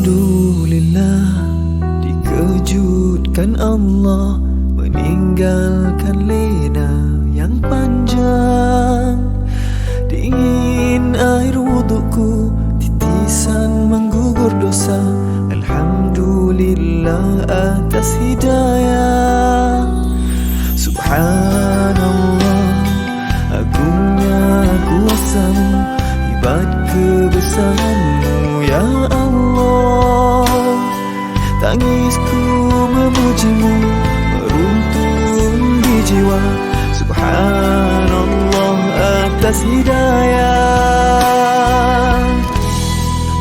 Alhamdulillah, dikejutkan Allah meninggalkan lena yang panjang. Dingin air wudukku, titisan menggugur dosa. Alhamdulillah atas hidayah. Subhanallah, agungnya kuasamu, hebat kebesaranmu ya Allah. Tangisku memujimu, meruntun di jiwa. Subhanallah atas hidayah.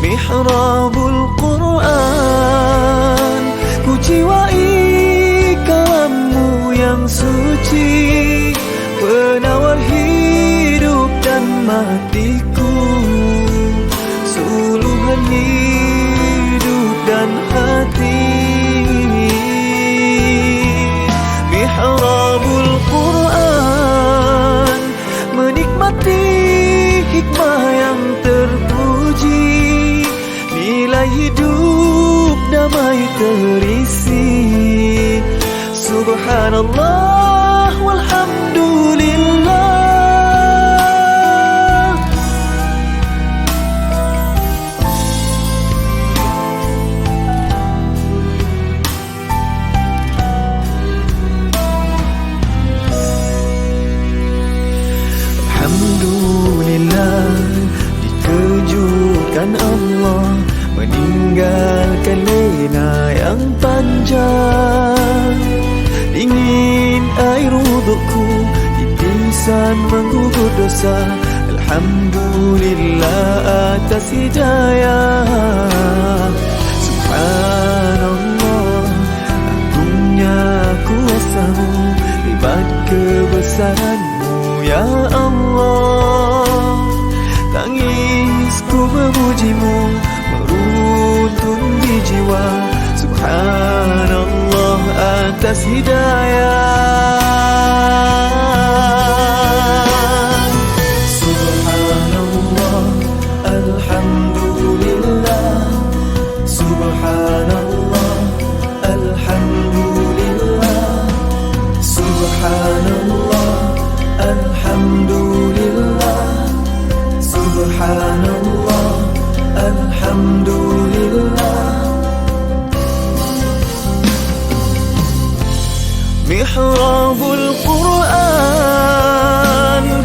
Mihrabul Quran, ku jiwai kalammu yang suci, penawar hidup dan matiku, suluhan hidup dan hati. Mihrabul Quran, menikmati hikmah yang terpuji, nilai hidup damai terisi. Subhanallah walhamdulillah. Alhamdulillah, dikejutkan Allah meninggalkan lena yang panjang. Dingin air wudukku, titisan menggugur dosa. Alhamdulillah atas hidayah. Subhanallah, agungnya kuasamu, hebat kebesaranmu ya Allah. Tangisku memujimu, meruntun di jiwa. Subhanallah atas hidayah. Subhanallah, alhamdulillah. Subhanallah, alhamdulillah. Subhanallah, alhamdulillah. Subhanallah, alhamdulillah. Mihrabul Quran,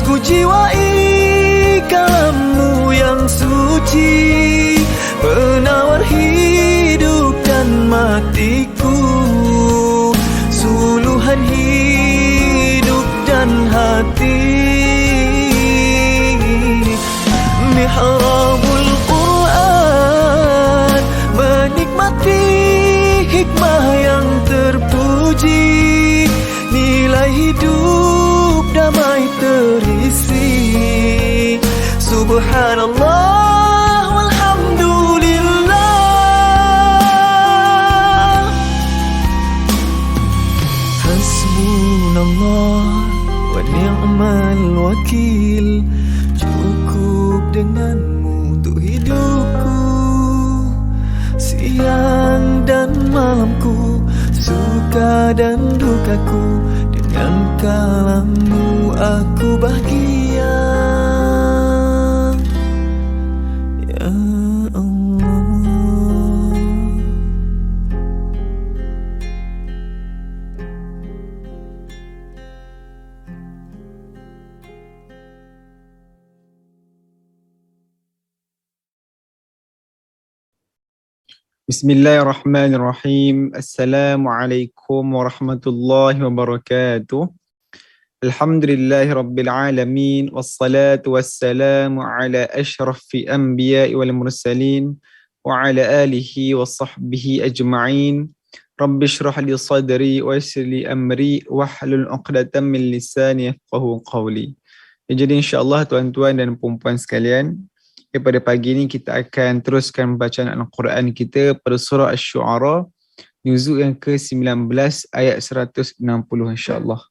ku jiwai kalammu yang suci, penawar hidup dan matiku, suluhan hidup dan hati. Mihrabul Quran, menikmati hikmah yang terpuji, nilai hidup damai terisi. Subhanallah walhamdulillah. Hasbunallah wa ni'mal wakil, cukup denganmu untuk hidupku, siang dan malamku, suka dan dukaku. Dengan kalammu aku bahagia ya Allah. Bismillahirrahmanirrahim. Assalamualaikum warahmatullahi wabarakatuh. Alhamdulillahirabbil alamin, wassalatu wassalamu ala asyrafil anbiya'i wal mursalin wa ala alihi wa sahbihi ajma'in. Rabbi shrah li sadri wa yassir li amri wahlul 'uqdatam min lisani yafqahu qawli. Jadi insya-Allah tuan-tuan dan puan-puan sekalian, pada pagi ini kita akan teruskan bacaan Al-Quran kita pada surah Asy-Syu'ara, nuzul yang ke-19 ayat 160 insya-Allah.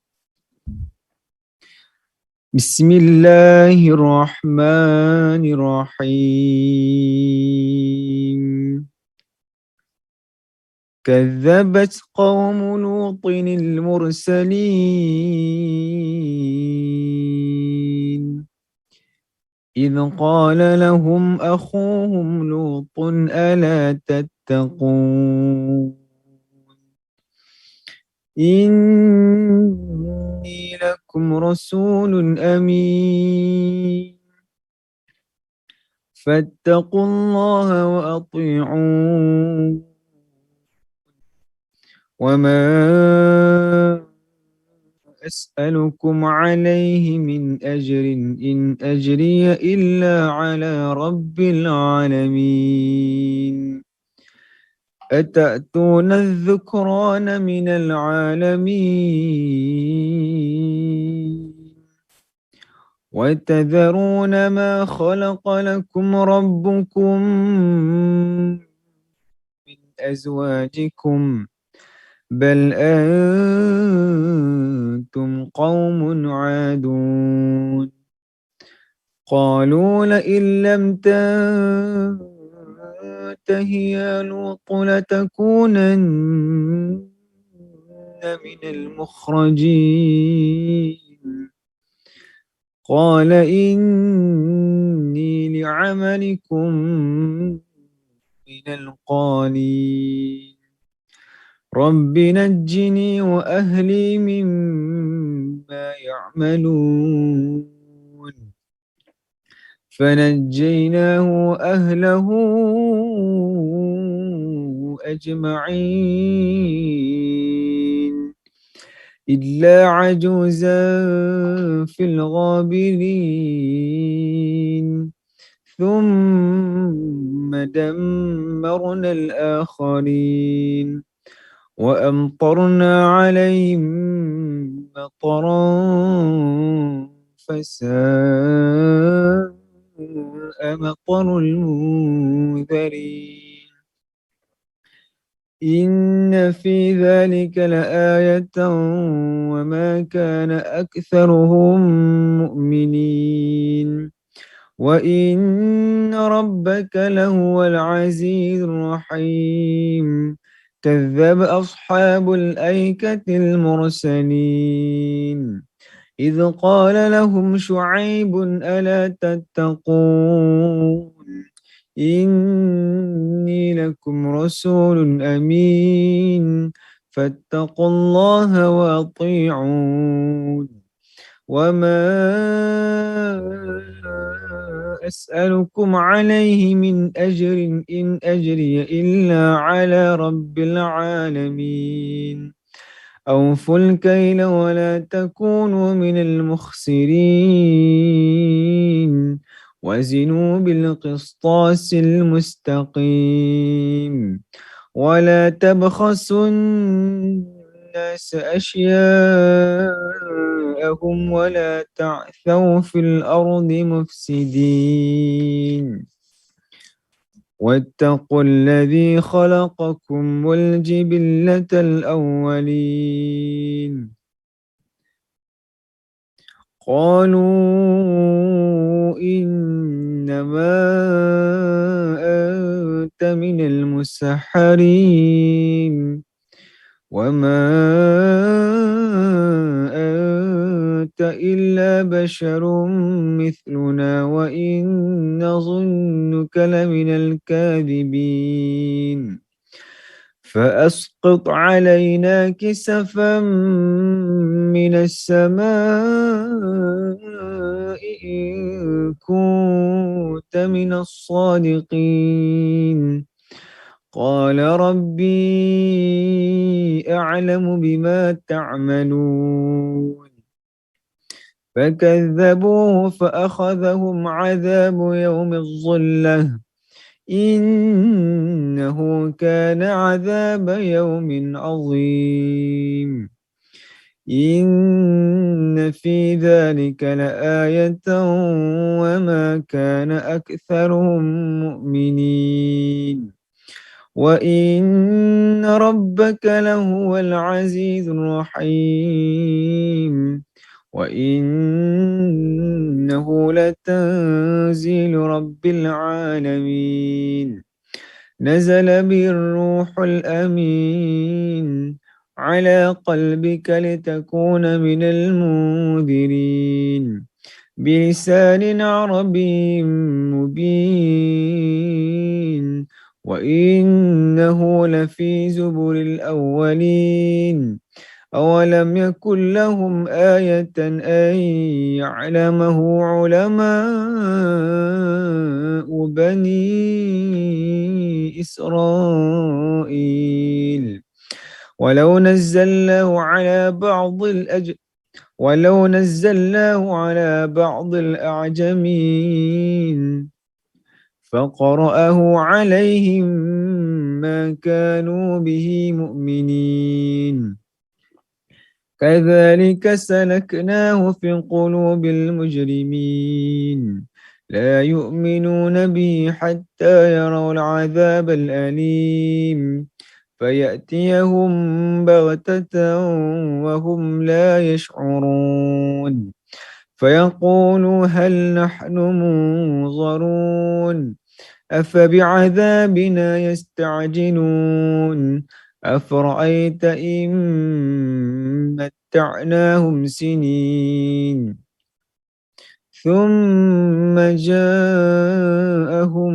Bismillahirrahmanirrahim. كذبت قوم لوط المرسلين إذ قال لهم أخوهم لوط ألا تتقون إني لكم رسول أمين فاتقوا الله وأطيعون وما أسألكم عليه من أجر إن أجري إلا على رب العالمين أتأتون الذكران من العالمين وتذرون ما خلق لكم ربكم من أزواجكم بل أنتم قوم عادون قالوا لئن لم تنته يا لوط لتكونن من المخرجين قال إني لعملكم من القالين رب نجني وأهلي مما يعملون فنجيناه وأهله أجمعين إلا عجوزا في الغابرين ثم دمرنا الآخرين وأمطرنا عليهم مطرا فساء مطر المنذرين إن في ذلك لآية وما كان أكثرهم مؤمنين وإن ربك لهو العزيز الرحيم كذب أصحاب الأيكة المرسلين إذ قال لهم شعيب ألا تتقون إني لكم رسول أمين فاتقوا الله وأطيعون وما أسألكم عليه من أجر إن أجري إلا على رب العالمين أوفوا الكيل ولا تكونوا من المخسرين وزنوا بالقسطاس المستقيم ولا تبخسوا الناس أشياءهم ولا تعثوا في الأرض مفسدين واتقوا الذي خلقكم والجبلة الأولين قالوا إنما أنت من المسحرين وما أنت إلا بشر مثلنا وإن نظنك لمن الكاذبين فأسقط علينا كسفا من السماء إن كنت من الصادقين قال ربي أعلم بما تعملون فكذبوه فأخذهم عذاب يوم الظلة إنه كان عذاب يوم عظيم إن في ذلك لآية وما كان أكثرهم مؤمنين وإن ربك لهو العزيز الرحيم وإنه لتنزيل رب العالمين نزل به الروح الأمين على قلبك لتكون من المنذرين بلسان عربي مبين وإنه لفي زبر الأولين أولم يكن لهم آية أن يعلمه علماء بني إسرائيل ولو نزلناه على بعض الأعجمين فقرأه عليهم ما كانوا به مؤمنين كذلك سلكناه في قلوب المجرمين لا يؤمنون به حتى يروا العذاب الأليم فيأتيهم بغتة وهم لا يشعرون فيقولوا هل نحن منظرون أفبعذابنا يستعجلون أفرأيت إن متعناهم سنين ثم جاءهم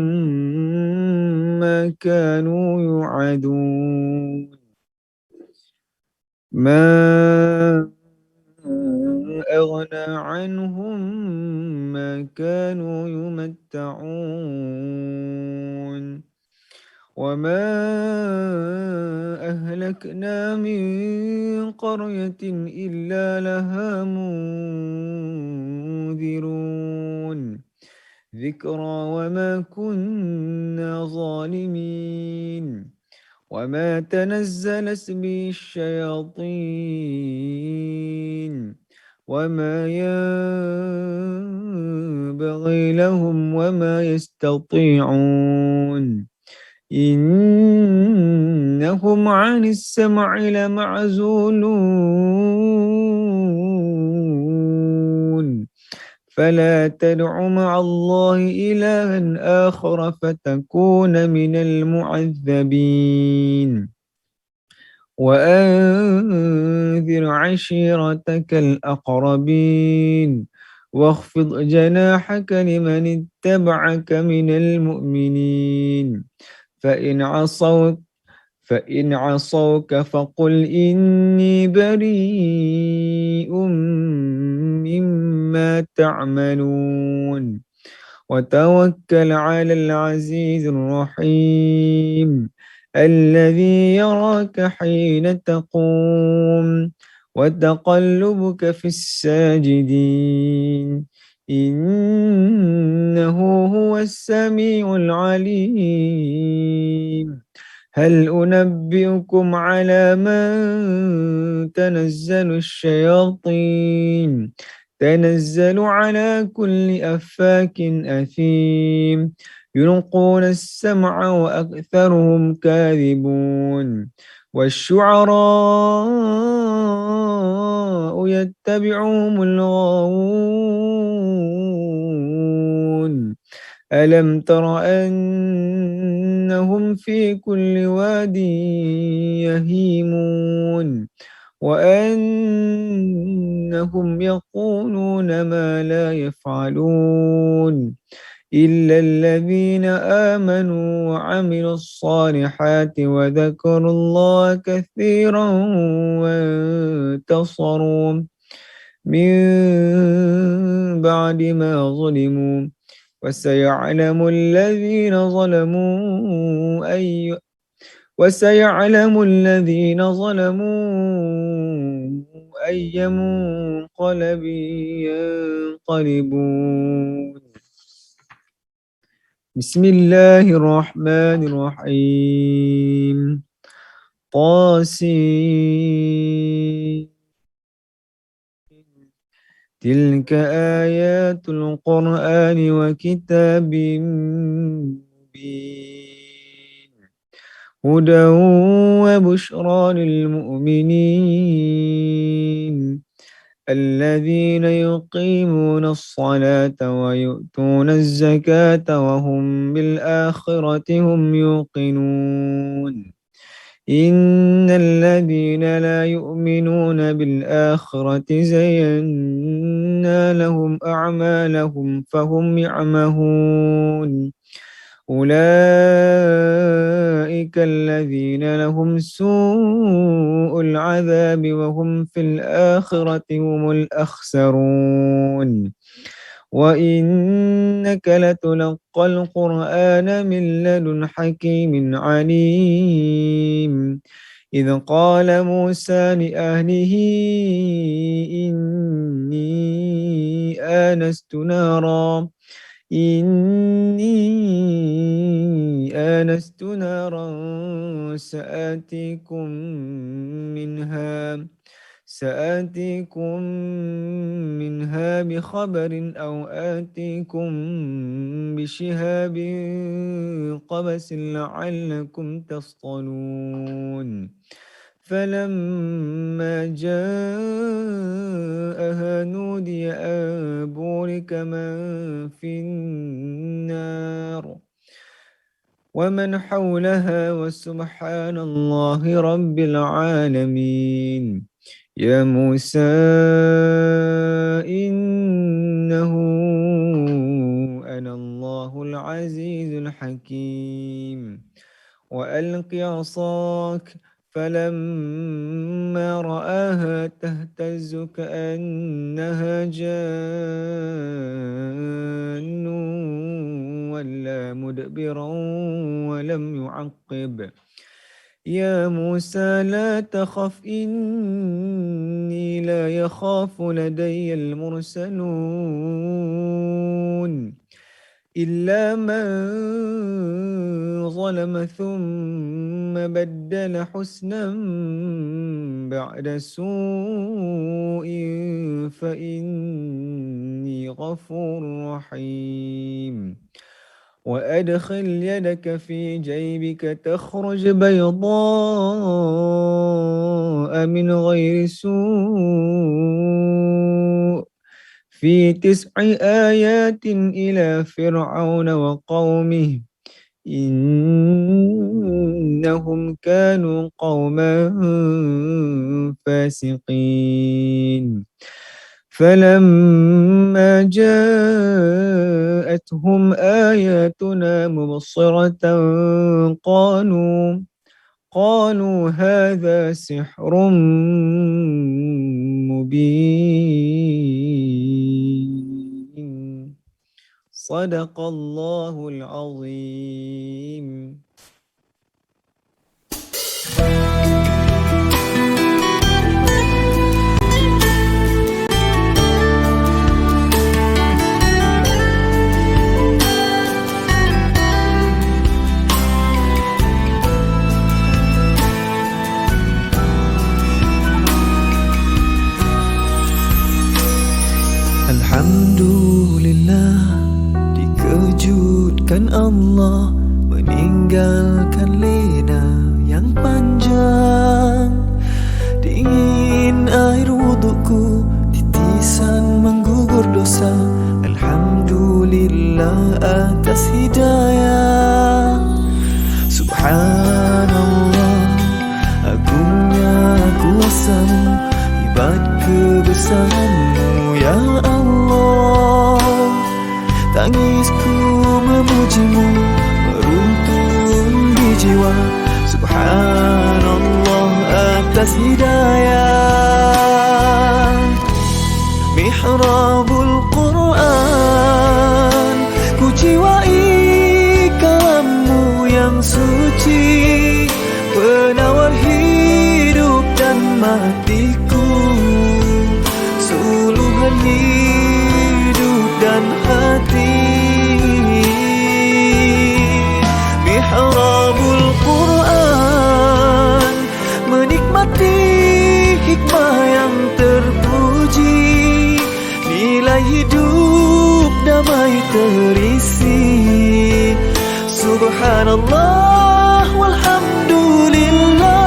ما كانوا يوعدون ما أغنى عنهم ما كانوا يمتعون وما أهلكنا من قرية إلا لها منذرون ذكرى وما كنا ظالمين وما تنزلت به الشياطين وما ينبغي لهم وما يستطيعون إنهم عن السمع لمعزولون فلا تدع مع الله إلها آخر فتكون من المعذبين وأنذر عشيرتك الأقربين واخفض جناحك لمن اتبعك من المؤمنين فإن عصوك فقل إني بريء مما تعملون وتوكل على العزيز الرحيم الذي يراك حين تقوم وتقلبك في الساجدين إنه هو السميع العليم هل أنبئكم على من تنزل الشياطين تنزل على كل أفاك أثيم يلقون السمع وأكثرهم كاذبون والشعراء يتبعهم الغاوون ألم تر أنهم في كل واد يهيمون وأنهم يقولون ما لا يفعلون إلا الذين آمنوا وعملوا الصالحات وذكروا الله كثيرا وانتصروا من بعد ما ظلموا وسيعلم الذين ظلموا أي منقلب ينقلبون بسم الله الرحمن الرحيم طاسين تلك آيات القرآن وكتاب مبين هدى وبشرى للمؤمنين الذين يقيمون الصلاة ويؤتون الزكاة وهم بالآخرة هم يوقنون إن الذين لا يؤمنون بالآخرة زينا لهم أعمالهم فهم يعمهون أولئك الذين لهم سوء العذاب وهم في الآخرة هم الأخسرون وإنك لتلقى القرآن من لدن حكيم عليم إذ قال موسى لأهله إني آنست نارا سآتيكم منها بخبر أو آتيكم بشهاب قبس لعلكم تصطلون فلما جاءها نودي أن بورك من في النار ومن حولها وسبحان الله رب العالمين يا موسى إنه أنا الله العزيز الحكيم وألق عصاك فلما رآها تهتز كأنها جان ولا مدبرا ولم يعقب يا موسى لا تخف إني لا يخاف لدي المرسلون إلا من ظلم ثم بدل حسنا بعد سوء فإني غفور رحيم وأدخل يدك في جيبك تخرج بيضاء من غير سوء في 9 آيات إلى فرعون وقومه إنهم كانوا قوما فاسقين فلما جاءتهم آياتنا مبصرة قالوا هذا سحر مبين صدق الله العظيم. Alhamdulillah, dikejutkan Allah meninggalkan lena yang panjang. Dingin air wudukku, titisan menggugur dosa. Alhamdulillah atas hidayah. Subhanallah, agungnya kuasamu, hebat kebesaranmu ya Allah. Tangisku memujimu meruntun di jiwa. Subhanallah atas hidayah. Mihrabul Quran, ku jiwai kalammu yang suci, penawar hidup dan matiku, suluhan hidup dan hati. Mihrabul Quran, menikmati hikmah yang terpuji, nilai hidup damai terisi. Subhanallah walhamdulillah.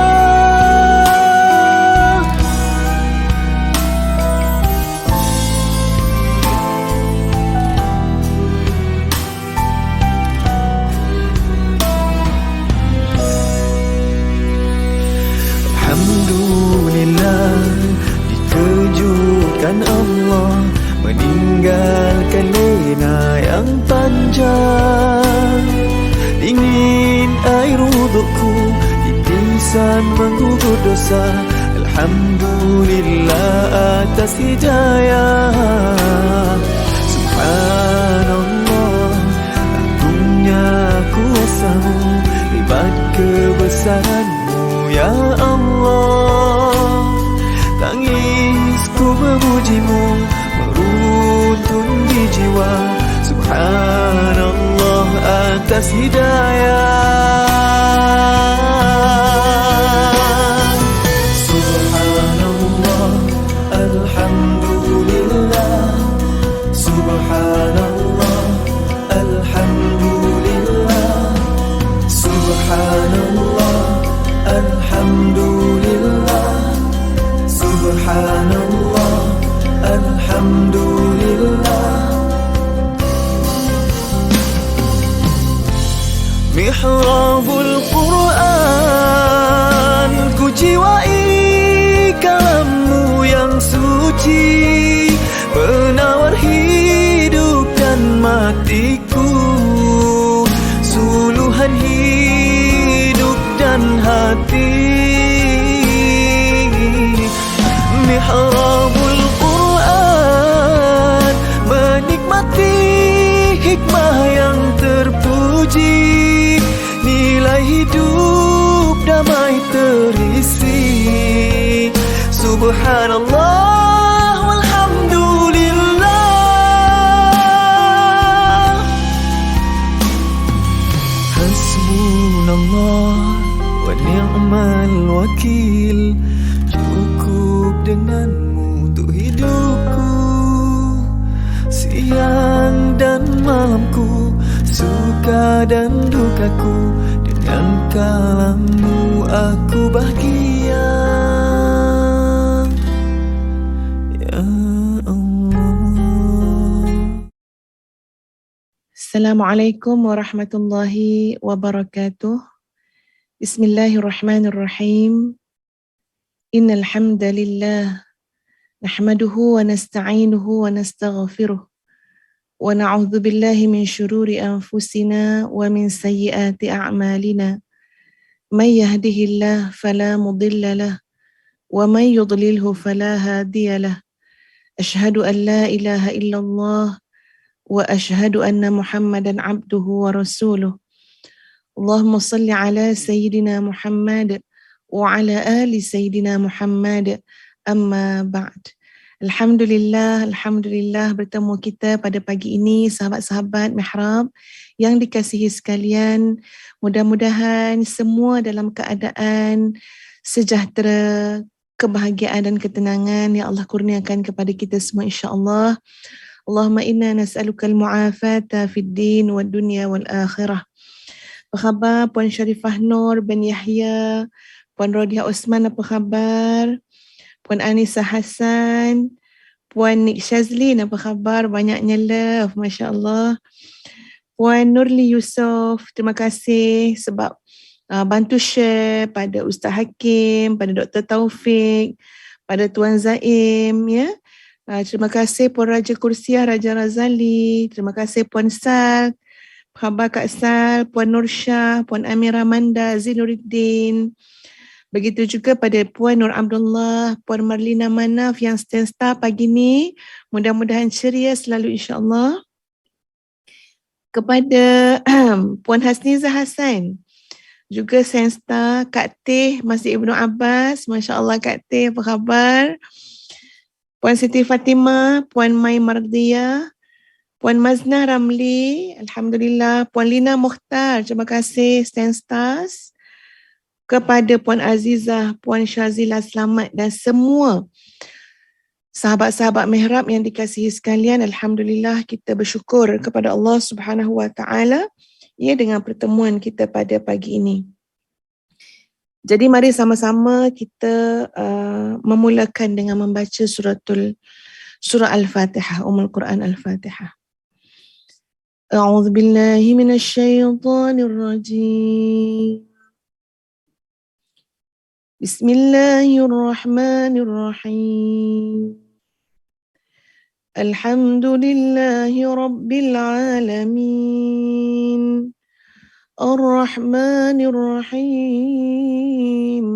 panjang, dingin air wudukku, titisan menggugur dosa. Alhamdulillah atas hidayah. Subhanallah, agungnya kuasamu, hebat kebesaranmu ya Allah. Tangisku memujimu, meruntun di jiwa. Subhanallah atas hidayah. Subhanallah, alhamdulillah. Subhanallah, alhamdulillah. Subhanallah, alhamdulillah. Subhanallah, alhamdulillah. Mihrabul Quran, ku jiwai kalammu yang suci, penawar hidup dan matiku, suluhan hidup dan hati. Mihrabul Quran, menikmati hikmah yang terpuji, nilai hidup damai terisi. Subhanallah walhamdulillah. Hasbunallah wa ni'mal wakil, cukup denganmu untuk hidupku, siang dan malamku, suka dan dukaku, dengan kalammu aku bahagia ya Allah. Assalamualaikum warahmatullahi wabarakatuh. Bismillahirrahmanirrahim. Innal hamdalillah nahmaduhu wa nasta'inuhu wa nastaghfiruh wa na'udzu billahi min syururi anfusina wa min sayyiati a'malina. May yahdihillahu fala mudilla lahu wa may yudlilhu fala hadiya lahu. Asyhadu an la ilaha illallah wa asyhadu anna Muhammadan abduhu wa rasuluh. Allahumma salli ala sayyidina Muhammad wa ala ali sayyidina Muhammad. Amma ba'd. Alhamdulillah bertemu kita pada pagi ini, sahabat-sahabat Mihrab yang dikasihi sekalian. Mudah-mudahan semua dalam keadaan sejahtera, kebahagiaan dan ketenangan ya Allah kurniakan kepada kita semua insya-Allah. Allahumma inna nas'aluka al-mu'afata fid din wad dunya wal akhirah. Apa khabar Puan Sharifah Nur bin Yahya, Puan Rodia Osman, apa khabar? Puan Anissa Hassan, Puan Nik Shazlin, apa khabar? Banyaknya love, Masya Allah. Puan Nurli Yusof, terima kasih sebab bantu share pada Ustaz Hakim, pada Dr. Taufik, pada Tuan Zaim, ya. Terima kasih Puan Raja Kursiah, Raja Razali, terima kasih Puan Sal, apa khabar Kak Sal, Puan Nursyah, Puan Amira Manda, Zinuddin. Begitu juga pada Puan Nur Abdullah, Puan Marlina Manaf yang stand star pagi ni. Mudah-mudahan ceria selalu insya-Allah. Kepada Puan Hasnizah Hassan, juga stand star. Kak Teh Masjid Ibnu Abbas, Masya-Allah Kak Teh, apa khabar? Puan Siti Fatimah, Puan Mai Mardiyah, Puan Maznah Ramli, Alhamdulillah. Puan Lina Mukhtar, terima kasih stand stars. Kepada Puan Azizah, Puan Syazila Selamat dan semua sahabat-sahabat Mihrab yang dikasihi sekalian, alhamdulillah kita bersyukur kepada Allah Subhanahu wa taala ya dengan pertemuan kita pada pagi ini. Jadi mari sama-sama kita memulakan dengan membaca surah Al-Fatihah, Ummul Quran Al-Fatihah. A'udzu billahi minasy syaithanir rajim. Bismillahirrahmanirrahim. Alhamdulillahi Rabbil Alamin. Ar-Rahmanir Rahim.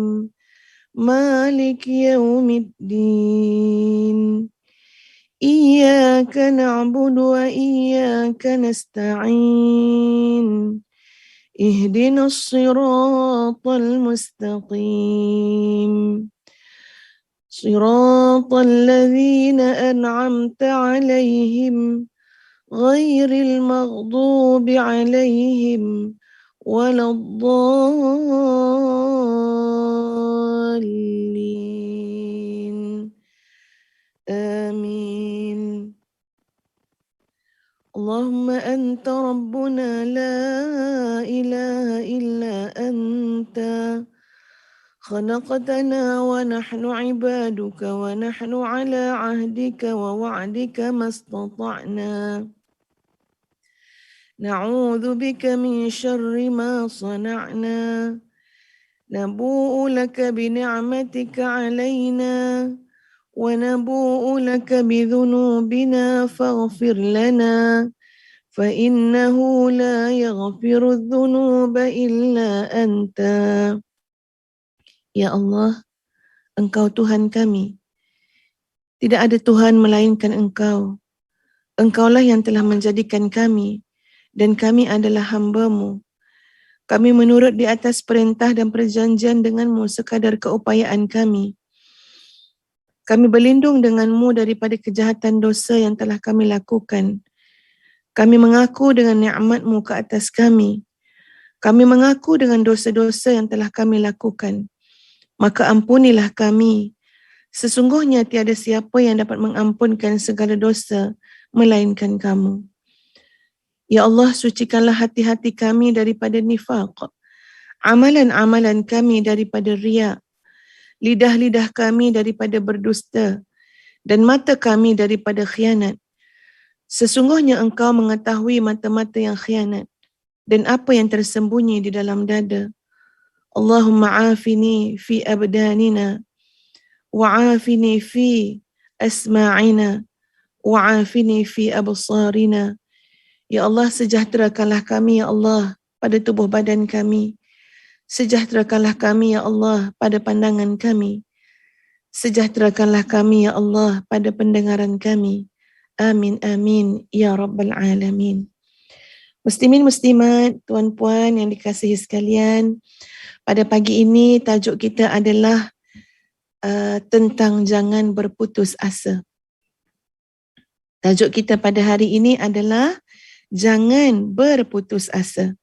Malik Yawmiddin. Iyyaka na'budu wa iyyaka nasta'in. Ihdinas siratal mustaqim. Siratal ladzina an'amta 'alaihim ghairil maghdubi 'alaihim waladdallin. Amin. Allahumma anta rabbuna la ilaha illa anta khalaqtana wa nahnu ibaduka wa nahnu ala ahdika wa wa'dika mastata'na. Na'udzu bika min syarri ma sana'na. Nabu'u laka bi ni'matika 'alaina wa nabu'u laka bi dhunubina faghfir lana fa innahu la yaghfiru dhunuba illa anta. Ya Allah, Engkau Tuhan kami. Tidak ada Tuhan melainkan Engkau. Engkaulah yang telah menjadikan kami dan kami adalah hamba-Mu. Kami menurut di atas perintah dan perjanjian dengan-Mu sekadar keupayaan kami. Kami berlindung dengan-Mu daripada kejahatan dosa yang telah kami lakukan. Kami mengaku dengan nikmat-Mu ke atas kami. Kami mengaku dengan dosa-dosa yang telah kami lakukan. Maka ampunilah kami. Sesungguhnya tiada siapa yang dapat mengampunkan segala dosa melainkan Kamu. Ya Allah, sucikanlah hati-hati kami daripada nifaq, amalan-amalan kami daripada riya, lidah-lidah kami daripada berdusta, dan mata kami daripada khianat. Sesungguhnya Engkau mengetahui mata-mata yang khianat dan apa yang tersembunyi di dalam dada. Allahumma afini fi abdanina, wa afini fi asma'ina, wa afini fi absarina. Ya Allah, sejahterakanlah kami, ya Allah, pada tubuh badan kami. Sejahterakanlah kami, ya Allah, pada pandangan kami. Sejahterakanlah kami, ya Allah, pada pendengaran kami. Amin, amin, ya Rabbal Alamin. Muslimin, muslimat, tuan-puan yang dikasihi sekalian, pada pagi ini tajuk kita adalah tentang jangan berputus asa. Tajuk kita pada hari ini adalah jangan berputus asa.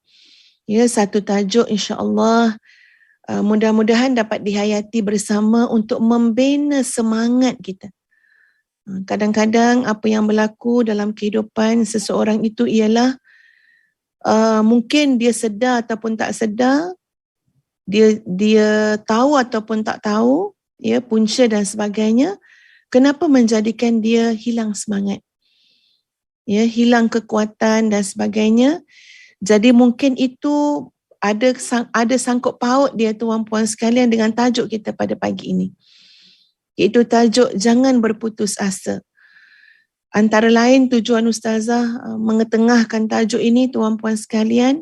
Ya, satu tajuk insya-Allah mudah-mudahan dapat dihayati bersama untuk membina semangat kita. Kadang-kadang apa yang berlaku dalam kehidupan seseorang itu ialah mungkin dia sedar ataupun tak sedar, dia tahu ataupun tak tahu, ya, punca dan sebagainya, kenapa menjadikan dia hilang semangat. Ya, hilang kekuatan dan sebagainya. Jadi mungkin itu ada sangkut paut dia, tuan-puan sekalian, dengan tajuk kita pada pagi ini. Iaitu tajuk jangan berputus asa. Antara lain tujuan Ustazah mengetengahkan tajuk ini, tuan-puan sekalian,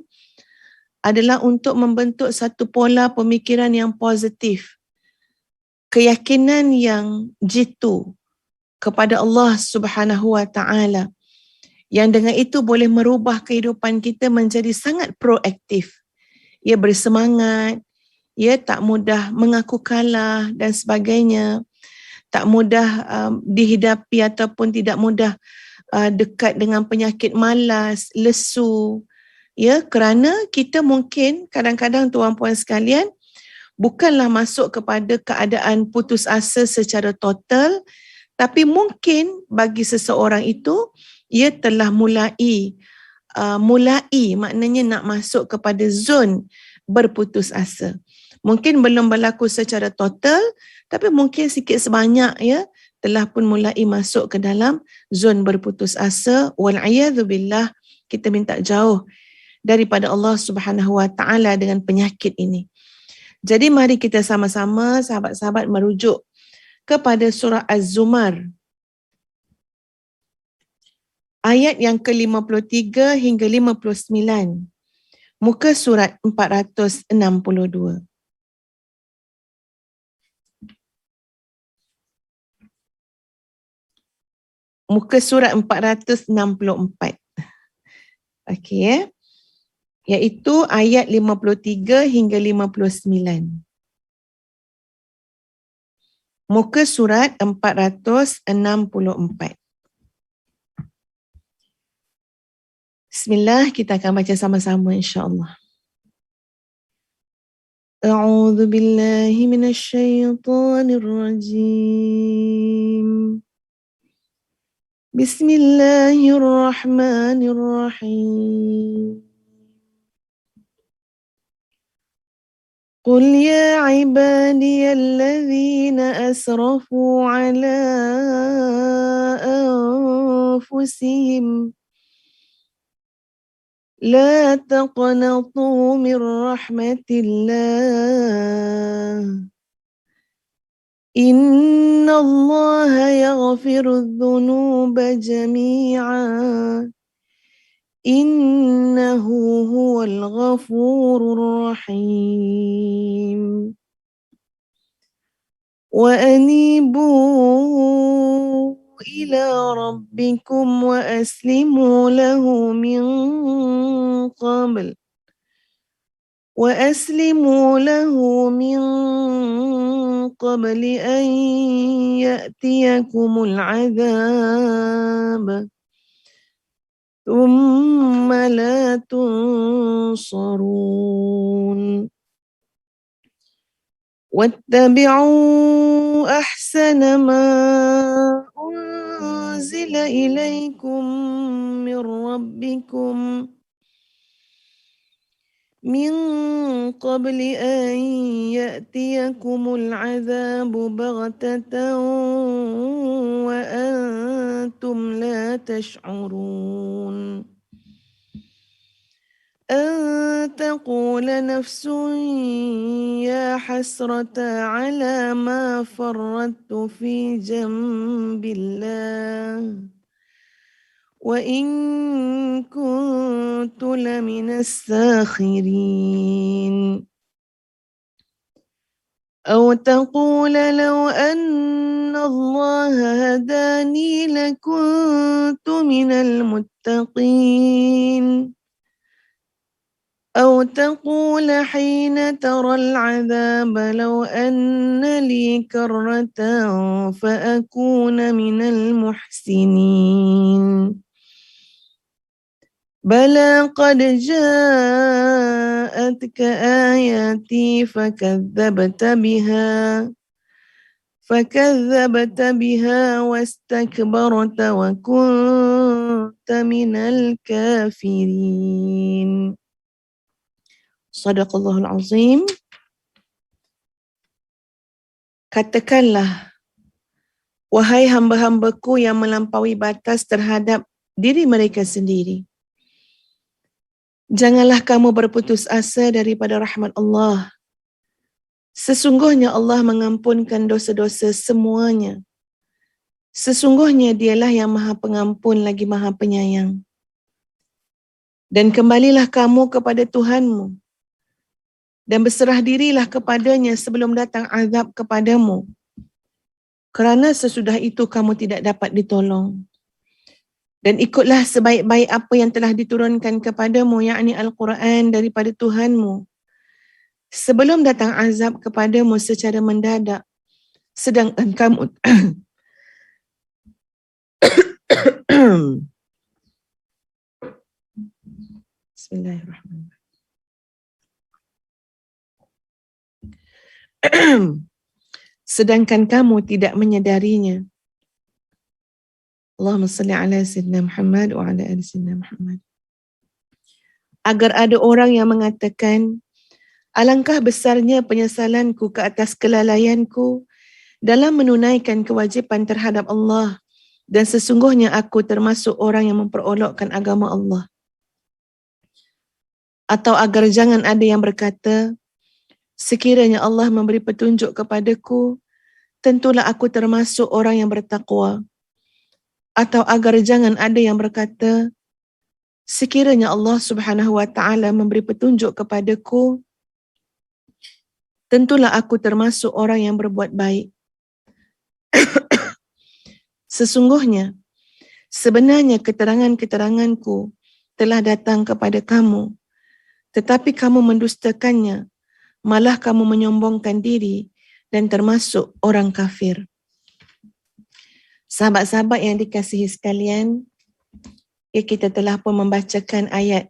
adalah untuk membentuk satu pola pemikiran yang positif. Keyakinan yang jitu kepada Allah Subhanahu wa Ta'ala. Yang dengan itu boleh merubah kehidupan kita menjadi sangat proaktif. Ia bersemangat, ia tak mudah mengaku kalah dan sebagainya. Tak mudah dihidapi ataupun tidak mudah dekat dengan penyakit malas, lesu. Ya, kerana kita mungkin kadang-kadang tuan-puan sekalian bukanlah masuk kepada keadaan putus asa secara total, tapi mungkin bagi seseorang itu ia telah mulai maknanya nak masuk kepada zon berputus asa. Mungkin belum berlaku secara total, tapi mungkin sikit sebanyak, ya, telah pun mulai masuk ke dalam zon berputus asa. Wal'iyadzubillah, kita minta jauh daripada Allah Subhanahu wa Ta'ala dengan penyakit ini. Jadi mari kita sama-sama sahabat-sahabat merujuk kepada surah Az-Zumar. Ayat yang ke-53 hingga 59. Muka surat 462. Muka surat 464. Okey ya. Iaitu ayat 53 hingga 59. Muka surat 464. Bismillah, kita akan baca sama-sama insya-Allah. A'udzu billahi minasyaitonir rajim. Bismillahirrahmanirrahim. قل يا عبادي الذين أسرفوا على أنفسهم لا تقنطوا من رحمة الله إن الله يغفر الذنوب جميعا إنه هو الغفور الرحيم وأنيبوا إلى ربكم وأسلموا له من قبل أن يأتيكم العذاب ثم لا تنصرون واتبعوا أحسن ما أنزل إليكم من ربكم من قبل أن يأتيكم العذاب بغتة وأنتم لا تشعرون أن تقول نفس يا حسرة على ما فرطت في جنب الله وإن كنت لمن الساخرين أو تقول لو أن الله هداني لكنت من المتقين أو تقول حين ترى العذاب لو أن لي كرة فأكون من المحسنين بلى قد جاءتك آياتي فكذبت بها واستكبرت وكنت من الكافرين Sadaqallahul Azim. Katakanlah, wahai hamba-hambaku yang melampaui batas terhadap diri mereka sendiri, janganlah kamu berputus asa daripada rahmat Allah. Sesungguhnya Allah mengampunkan dosa-dosa semuanya. Sesungguhnya dialah yang maha pengampun lagi maha penyayang. Dan kembalilah kamu kepada Tuhanmu dan berserah dirilah kepadanya sebelum datang azab kepadamu. Kerana sesudah itu kamu tidak dapat ditolong. Dan ikutlah sebaik-baik apa yang telah diturunkan kepadamu, yakni Al-Quran daripada Tuhanmu, sebelum datang azab kepadamu secara mendadak, sedangkan kamu Bismillahirrahmanirrahim. Sedangkan kamu tidak menyadarinya. Allahumma salli ala Sayyidina Muhammad wa ala ali Sayyidina Muhammad. Agar ada orang yang mengatakan, alangkah besarnya penyesalanku ke atas kelalaianku dalam menunaikan kewajipan terhadap Allah, dan sesungguhnya aku termasuk orang yang memperolokkan agama Allah. Atau agar jangan ada yang berkata, sekiranya Allah memberi petunjuk kepadaku, tentulah aku termasuk orang yang bertakwa. atau agar jangan ada yang berkata, sekiranya Allah Subhanahu wa taala memberi petunjuk kepadaku, tentulah aku termasuk orang yang berbuat baik. Sesungguhnya, sebenarnya keterangan-keteranganku telah datang kepada kamu, tetapi kamu mendustakannya, malah kamu menyombongkan diri dan termasuk orang kafir. Sahabat-sahabat yang dikasihi sekalian, kita telah pun membacakan ayat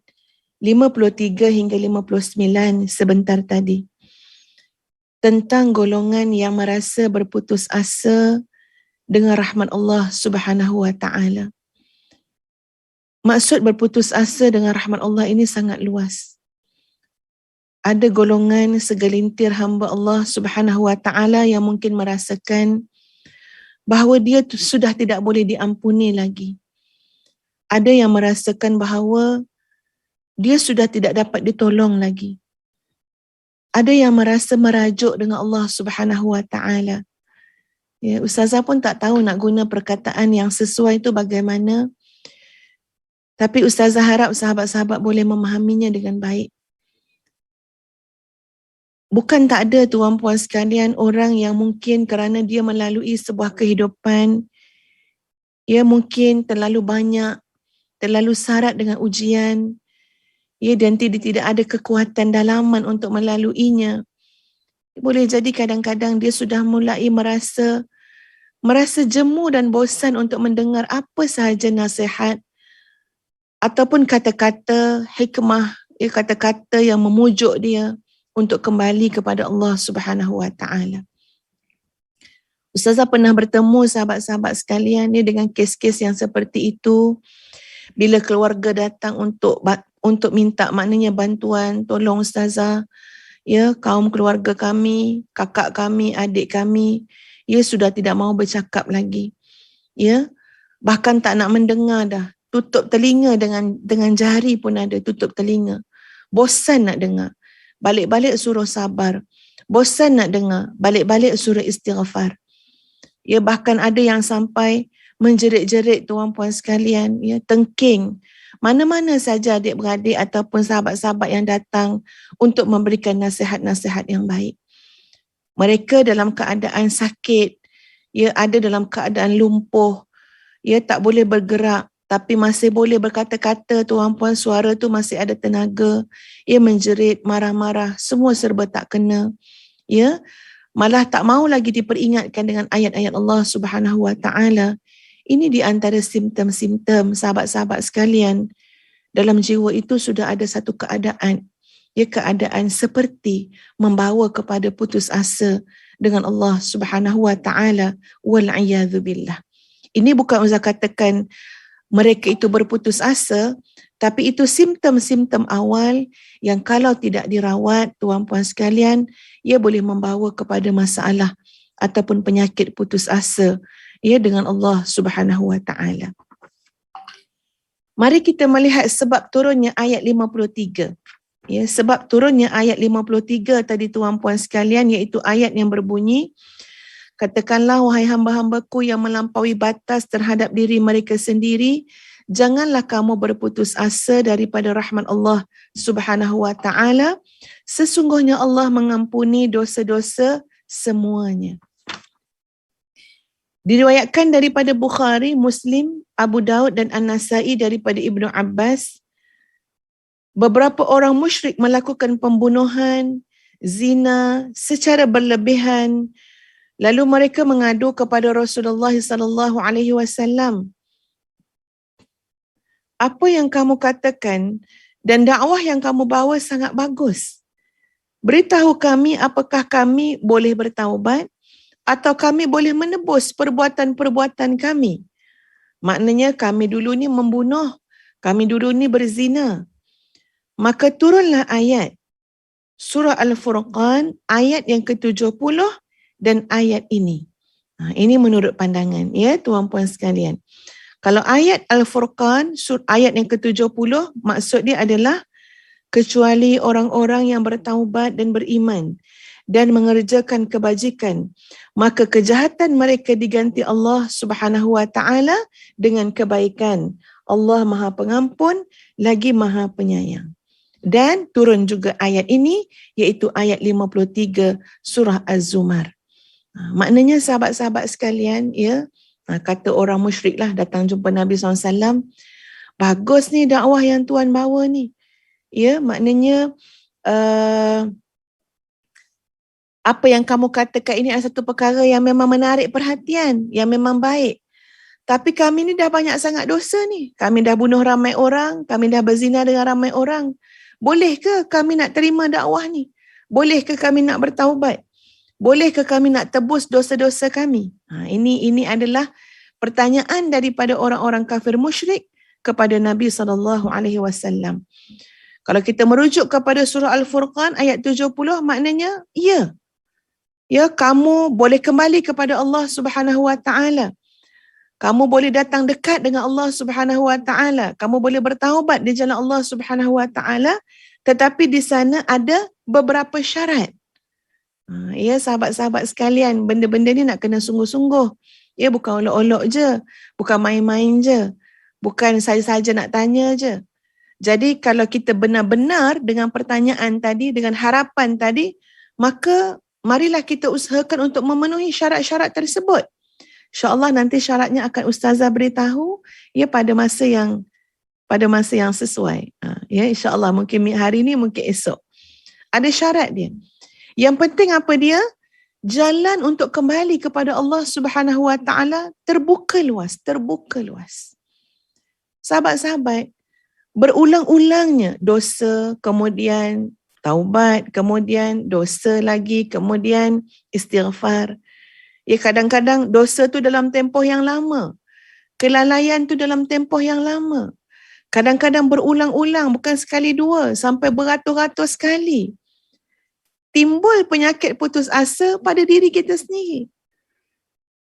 53 hingga 59 sebentar tadi, tentang golongan yang merasa berputus asa dengan rahmat Allah Subhanahu wa taala. Maksud berputus asa dengan rahmat Allah ini sangat luas. Ada golongan segelintir hamba Allah Subhanahu wa taala yang mungkin merasakan bahawa dia sudah tidak boleh diampuni lagi. Ada yang merasakan bahawa dia sudah tidak dapat ditolong lagi. Ada yang merasa merajuk dengan Allah Subhanahu wa taala. Ya, Ustazah pun tak tahu nak guna perkataan yang sesuai itu bagaimana. Tapi Ustazah harap sahabat-sahabat boleh memahaminya dengan baik. Bukan tak ada tuan-puan sekalian orang yang mungkin kerana dia melalui sebuah kehidupan, ia mungkin terlalu banyak, terlalu syarat dengan ujian, dan tidak ada kekuatan dalaman untuk melaluinya. Boleh jadi kadang-kadang dia sudah mulai merasa jemu dan bosan untuk mendengar apa sahaja nasihat ataupun kata-kata hikmah, kata-kata yang memujuk dia untuk kembali kepada Allah Subhanahu wa taala. Ustazah pernah bertemu sahabat-sahabat sekalian dengan kes-kes yang seperti itu. Bila keluarga datang untuk minta maknanya bantuan, tolong Ustazah, kaum keluarga kami, kakak kami, adik kami, sudah tidak mau bercakap lagi. Bahkan tak nak mendengar dah. Tutup telinga dengan jari pun ada, tutup telinga. Bosan nak dengar. Balik-balik suruh sabar. Bosan nak dengar. Balik-balik suruh istighfar. Bahkan ada yang sampai menjerit-jerit tuan-puan sekalian, tengking. Mana-mana saja adik-beradik ataupun sahabat-sahabat yang datang untuk memberikan nasihat-nasihat yang baik. Mereka dalam keadaan sakit, ada dalam keadaan lumpuh, tak boleh bergerak, tapi masih boleh berkata-kata tuan-puan, suara tu masih ada tenaga. Menjerit, marah-marah, semua serba tak kena. Malah tak mau lagi diperingatkan dengan ayat-ayat Allah Subhanahu wa taala. Ini di antara simptom-simptom sahabat-sahabat sekalian. Dalam jiwa itu sudah ada satu keadaan. Keadaan seperti membawa kepada putus asa dengan Allah Subhanahu wa taala. Wal'iyadzu billah. Ini bukan Ustaz katakan mereka itu berputus asa, tapi itu simptom-simptom awal yang kalau tidak dirawat, tuan-puan sekalian, ia boleh membawa kepada masalah ataupun penyakit putus asa dengan Allah Subhanahu wa taala. Mari kita melihat sebab turunnya ayat 53. Sebab turunnya ayat 53 tadi tuan-puan sekalian, iaitu ayat yang berbunyi, katakanlah wahai hamba-hambaku yang melampaui batas terhadap diri mereka sendiri, janganlah kamu berputus asa daripada rahmat Allah Subhanahu wa taala. Sesungguhnya Allah mengampuni dosa-dosa semuanya. Diriwayatkan daripada Bukhari, Muslim, Abu Daud dan An-Nasai daripada Ibnu Abbas, beberapa orang musyrik melakukan pembunuhan, zina secara berlebihan. Lalu mereka mengadu kepada Rasulullah sallallahu alaihi wasallam. Apa yang kamu katakan dan dakwah yang kamu bawa sangat bagus. Beritahu kami apakah kami boleh bertaubat atau kami boleh menebus perbuatan-perbuatan kami. Maknanya kami dulu ni membunuh, kami dulu ni berzina. Maka turunlah ayat surah Al-Furqan ayat yang ke-70 dan ayat ini. Ini menurut pandangan tuan-puan sekalian. Kalau ayat Al-Furqan ayat yang ke-70 maksud dia adalah kecuali orang-orang yang bertaubat dan beriman dan mengerjakan kebajikan, maka kejahatan mereka diganti Allah Subhanahu wa taala dengan kebaikan. Allah Maha Pengampun lagi Maha Penyayang. Dan turun juga ayat ini, iaitu ayat 53 surah Az-Zumar. Maknanya sahabat-sahabat sekalian, ya, kata orang musyrik lah datang jumpa Nabi SAW, bagus ni dakwah yang Tuan bawa ni. Ya, maknanya apa yang kamu katakan ini adalah satu perkara yang memang menarik perhatian, yang memang baik. Tapi kami ni dah banyak sangat dosa ni. Kami dah bunuh ramai orang, kami dah berzina dengan ramai orang. Boleh ke kami nak terima dakwah ni? Boleh ke kami nak bertaubat? Boleh ke kami nak tebus dosa-dosa kami? Ini adalah pertanyaan daripada orang-orang kafir musyrik kepada Nabi SAW. Kalau kita merujuk kepada surah Al-Furqan ayat 70, maknanya ya. Ya, kamu boleh kembali kepada Allah Subhanahu wa taala. Kamu boleh datang dekat dengan Allah Subhanahu wa taala. Kamu boleh bertaubat di jalan Allah Subhanahu wa taala, tetapi di sana ada beberapa syarat. Ya, sahabat-sahabat sekalian, benda-benda ni nak kena sungguh-sungguh. Ya, bukan olok-olok je, bukan main-main je, bukan saja-saja nak tanya je. Jadi kalau kita benar-benar dengan pertanyaan tadi, dengan harapan tadi, maka marilah kita usahakan untuk memenuhi syarat-syarat tersebut. InsyaAllah nanti syaratnya akan Ustazah beritahu ya pada masa yang sesuai. Ya, insyaAllah mungkin hari ni, mungkin esok. Ada syarat dia. Yang penting apa dia? Jalan untuk kembali kepada Allah Subhanahu wa taala terbuka luas. Sahabat-sahabat, berulang-ulangnya dosa, kemudian taubat, kemudian dosa lagi, kemudian istighfar. Ya, kadang-kadang dosa tu dalam tempoh yang lama. Kelalaian tu dalam tempoh yang lama. Kadang-kadang berulang-ulang, bukan sekali dua, sampai beratus-ratus kali. Timbul penyakit putus asa pada diri kita sendiri.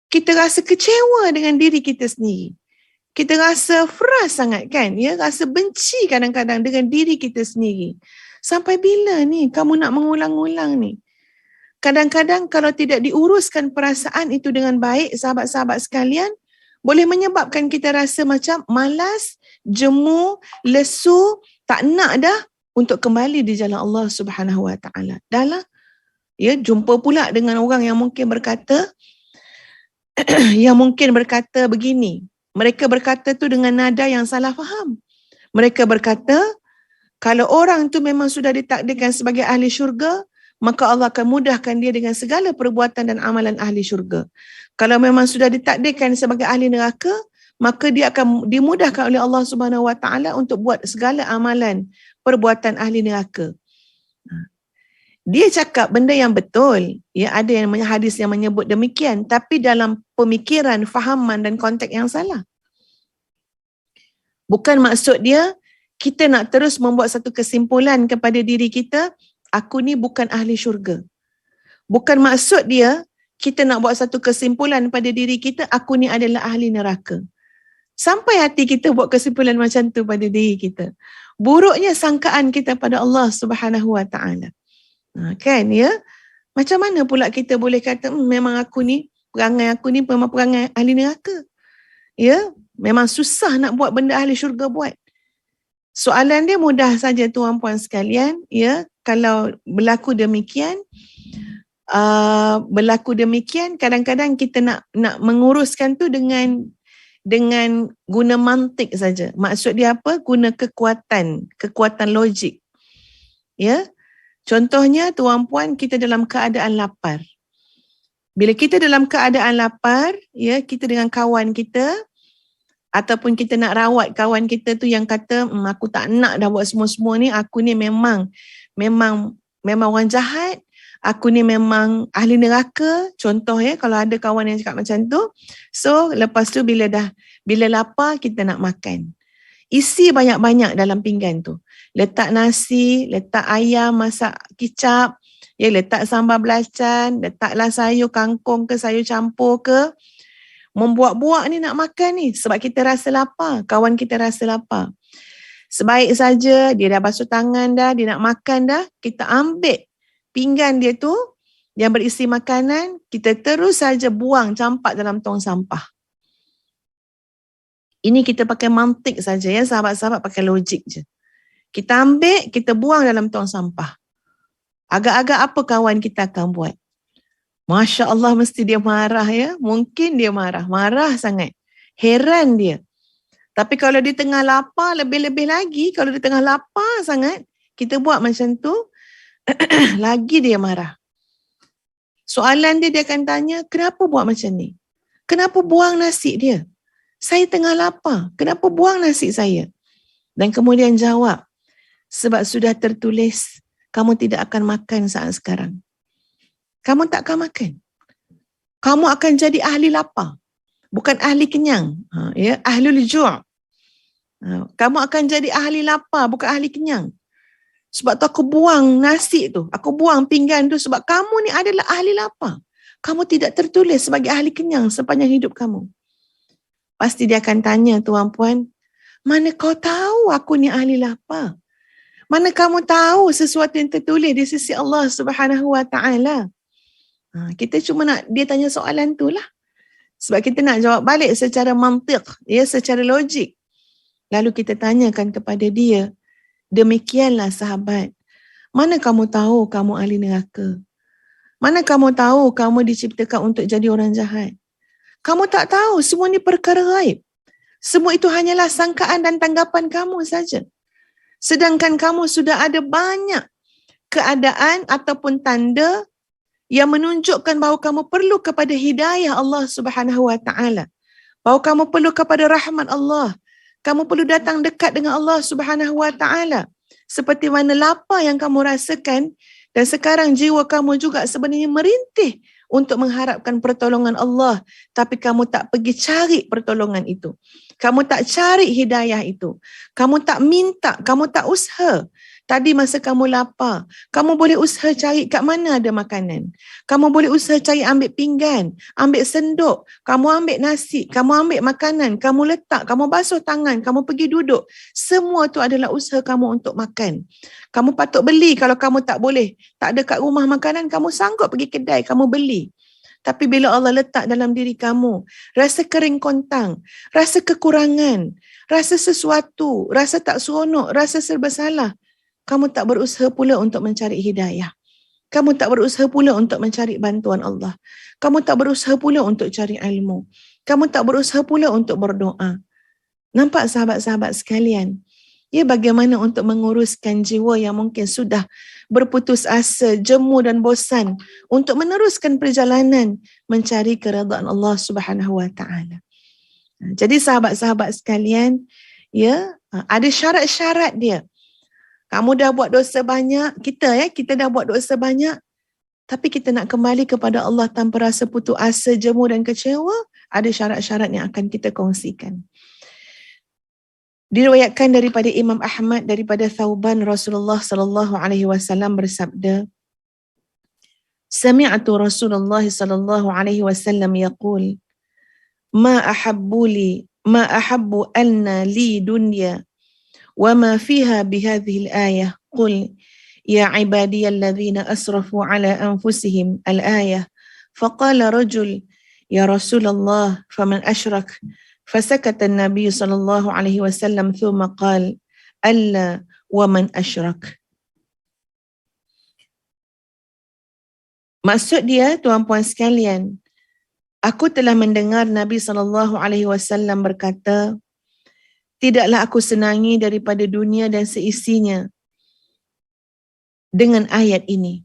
Kita rasa kecewa dengan diri kita sendiri. Kita rasa frust sangat kan, ya, rasa benci kadang-kadang dengan diri kita sendiri. Sampai bila ni kamu nak mengulang-ulang ni? Kadang-kadang kalau tidak diuruskan perasaan itu dengan baik, sahabat-sahabat sekalian, boleh menyebabkan kita rasa macam malas, jemu, lesu, tak nak dah untuk kembali di jalan Allah Subhanahu wa taala. Dah lah. Ya, jumpa pula dengan orang yang mungkin berkata begini. Mereka berkata tu dengan nada yang salah faham. Mereka berkata, kalau orang tu memang sudah ditakdirkan sebagai ahli syurga, maka Allah akan mudahkan dia dengan segala perbuatan dan amalan ahli syurga. Kalau memang sudah ditakdirkan sebagai ahli neraka, maka dia akan dimudahkan oleh Allah Subhanahu wa taala untuk buat segala amalan perbuatan ahli neraka. Dia cakap benda yang betul. Ya, ada yang hadis yang menyebut demikian, tapi dalam pemikiran, fahaman dan konteks yang salah. Bukan maksud dia kita nak terus membuat satu kesimpulan kepada diri kita, aku ni bukan ahli syurga. Bukan maksud dia kita nak buat satu kesimpulan pada diri kita, aku ni adalah ahli neraka. Sampai hati kita buat kesimpulan macam tu pada diri kita. Buruknya sangkaan kita pada Allah Subhanahu wa taala. Kan, ya? Macam mana pula kita boleh kata memang aku ni, perangai aku ni memang perangai ahli neraka. Ya, memang susah nak buat benda ahli syurga buat. Soalan dia mudah saja tuan-puan sekalian, ya. Kalau berlaku demikian, kadang-kadang kita nak menguruskan tu dengan guna mantik saja. Maksud dia apa? Guna kekuatan logik. Ya. Contohnya tuan-puan, kita dalam keadaan lapar. Bila kita dalam keadaan lapar, ya, kita dengan kawan kita ataupun kita nak rawat kawan kita tu yang kata, aku tak nak dah buat semua-semua ni, aku ni memang orang jahat, aku ni memang ahli neraka. Contoh, ya, kalau ada kawan yang cakap macam tu. So lepas tu bila lapar, kita nak makan. Isi banyak-banyak dalam pinggan tu. Letak nasi, letak ayam, masak kicap, ya, letak sambal belacan, letaklah sayur kangkung ke sayur campur ke. Membuat-buat ni nak makan ni sebab kita rasa lapar, kawan kita rasa lapar. Sebaik saja dia dah basuh tangan dah, dia nak makan dah, kita ambil pinggan dia tu, yang berisi makanan, kita terus saja buang, campak dalam tong sampah. Ini kita pakai mantik saja ya, sahabat-sahabat, pakai logik je. Kita ambil, kita buang dalam tong sampah. Agak-agak apa kawan kita akan buat? Masya Allah, mesti dia marah ya. Mungkin dia marah sangat. Heran dia. Tapi kalau di tengah lapar, lebih-lebih lagi. Kalau di tengah lapar sangat, kita buat macam tu, lagi dia marah. Soalan dia akan tanya, kenapa buat macam ni? Kenapa buang nasi dia? Saya tengah lapar, kenapa buang nasi saya? Dan kemudian jawab, sebab sudah tertulis, kamu tidak akan makan saat sekarang. Kamu tak akan makan. Kamu akan jadi ahli lapar. Bukan ahli kenyang. Ya, ahlul ju'. Kamu akan jadi ahli lapar, bukan ahli kenyang. Sebab tu aku buang nasi tu. Aku buang pinggan tu sebab kamu ni adalah ahli lapar. Kamu tidak tertulis sebagai ahli kenyang sepanjang hidup kamu. Pasti dia akan tanya, tuan puan, mana kau tahu aku ni ahli lapar? Mana kamu tahu sesuatu yang tertulis di sisi Allah Subhanahu Wa Taala? Kita cuma nak dia tanya soalan tu lah. Sebab kita nak jawab balik secara mantik, ya, secara logik. Lalu kita tanyakan kepada dia, demikianlah sahabat, mana kamu tahu kamu ahli neraka? Mana kamu tahu kamu diciptakan untuk jadi orang jahat? Kamu tak tahu, semua ni perkara gaib. Semua itu hanyalah sangkaan dan tanggapan kamu saja. Sedangkan kamu sudah ada banyak keadaan ataupun tanda yang menunjukkan bahawa kamu perlu kepada hidayah Allah Subhanahu Wa Taala. Bahawa kamu perlu kepada rahmat Allah. Kamu perlu datang dekat dengan Allah Subhanahu Wa Taala. Seperti mana lapar yang kamu rasakan dan sekarang jiwa kamu juga sebenarnya merintih untuk mengharapkan pertolongan Allah, tapi kamu tak pergi cari pertolongan itu. Kamu tak cari hidayah itu. Kamu tak minta, kamu tak usaha. Tadi masa kamu lapar, kamu boleh usaha cari kat mana ada makanan. Kamu boleh usaha cari ambil pinggan, ambil senduk, kamu ambil nasi, kamu ambil makanan, kamu letak, kamu basuh tangan, kamu pergi duduk. Semua tu adalah usaha kamu untuk makan. Kamu patut beli kalau kamu tak boleh. Tak ada kat rumah makanan, kamu sanggup pergi kedai, kamu beli. Tapi bila Allah letak dalam diri kamu, rasa kering kontang, rasa kekurangan, rasa sesuatu, rasa tak seronok, rasa serba salah, kamu tak berusaha pula untuk mencari hidayah. Kamu tak berusaha pula untuk mencari bantuan Allah. Kamu tak berusaha pula untuk cari ilmu. Kamu tak berusaha pula untuk berdoa. Nampak sahabat-sahabat sekalian? Ya, bagaimana untuk menguruskan jiwa yang mungkin sudah berputus asa, jemu dan bosan untuk meneruskan perjalanan mencari keridaan Allah Subhanahu Wa Taala. Jadi sahabat-sahabat sekalian, ya, ada syarat-syarat dia. Kamu dah buat dosa banyak, kita dah buat dosa banyak, tapi kita nak kembali kepada Allah tanpa rasa putus asa, jemu dan kecewa, ada syarat-syarat yang akan kita kongsikan. Diriwayatkan daripada Imam Ahmad daripada Thauban, Rasulullah sallallahu alaihi wasallam bersabda, Sami'tu Rasulullah sallallahu alaihi wasallam yaqul, ma ahabbu anna li dunya وما فيها بهذه الآية قل يا عبادي الذين أسرفوا على أنفسهم الآية فقال رجل يا رسول الله فمن أشرك فسكت النبي صلى الله عليه وسلم ثم قال ألا ومن أشرك. Maksud dia, tuan-puan sekalian, aku telah mendengar Nabi SAW berkata, tidaklah aku senangi daripada dunia dan seisinya dengan ayat ini.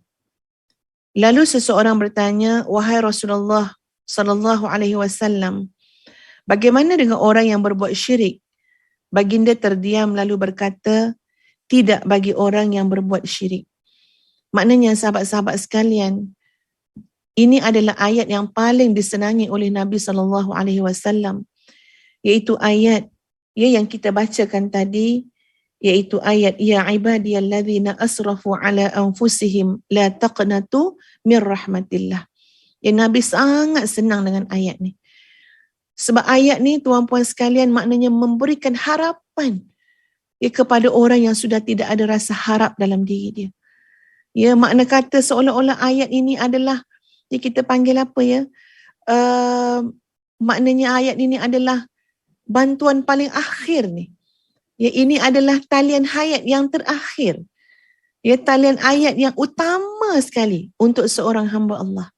Lalu seseorang bertanya, wahai Rasulullah sallallahu alaihi wasallam, bagaimana dengan orang yang berbuat syirik? Baginda terdiam lalu berkata, tidak bagi orang yang berbuat syirik. Maknanya sahabat-sahabat sekalian, ini adalah ayat yang paling disenangi oleh Nabi sallallahu alaihi wasallam, iaitu ayat yang kita bacakan tadi, iaitu ayat ya ibadiyalladzina asrafu ala anfusihim la taqnatu min rahmatillah. Ya, Nabi sangat senang dengan ayat ni. Sebab ayat ni, tuan-puan sekalian, maknanya memberikan harapan kepada orang yang sudah tidak ada rasa harap dalam diri dia. Ya, makna kata seolah-olah ayat ini adalah, ya kita panggil apa ya? Maknanya ayat ini adalah bantuan paling akhir ni. Ya, ini adalah talian hayat yang terakhir. Ya, talian ayat yang utama sekali untuk seorang hamba Allah.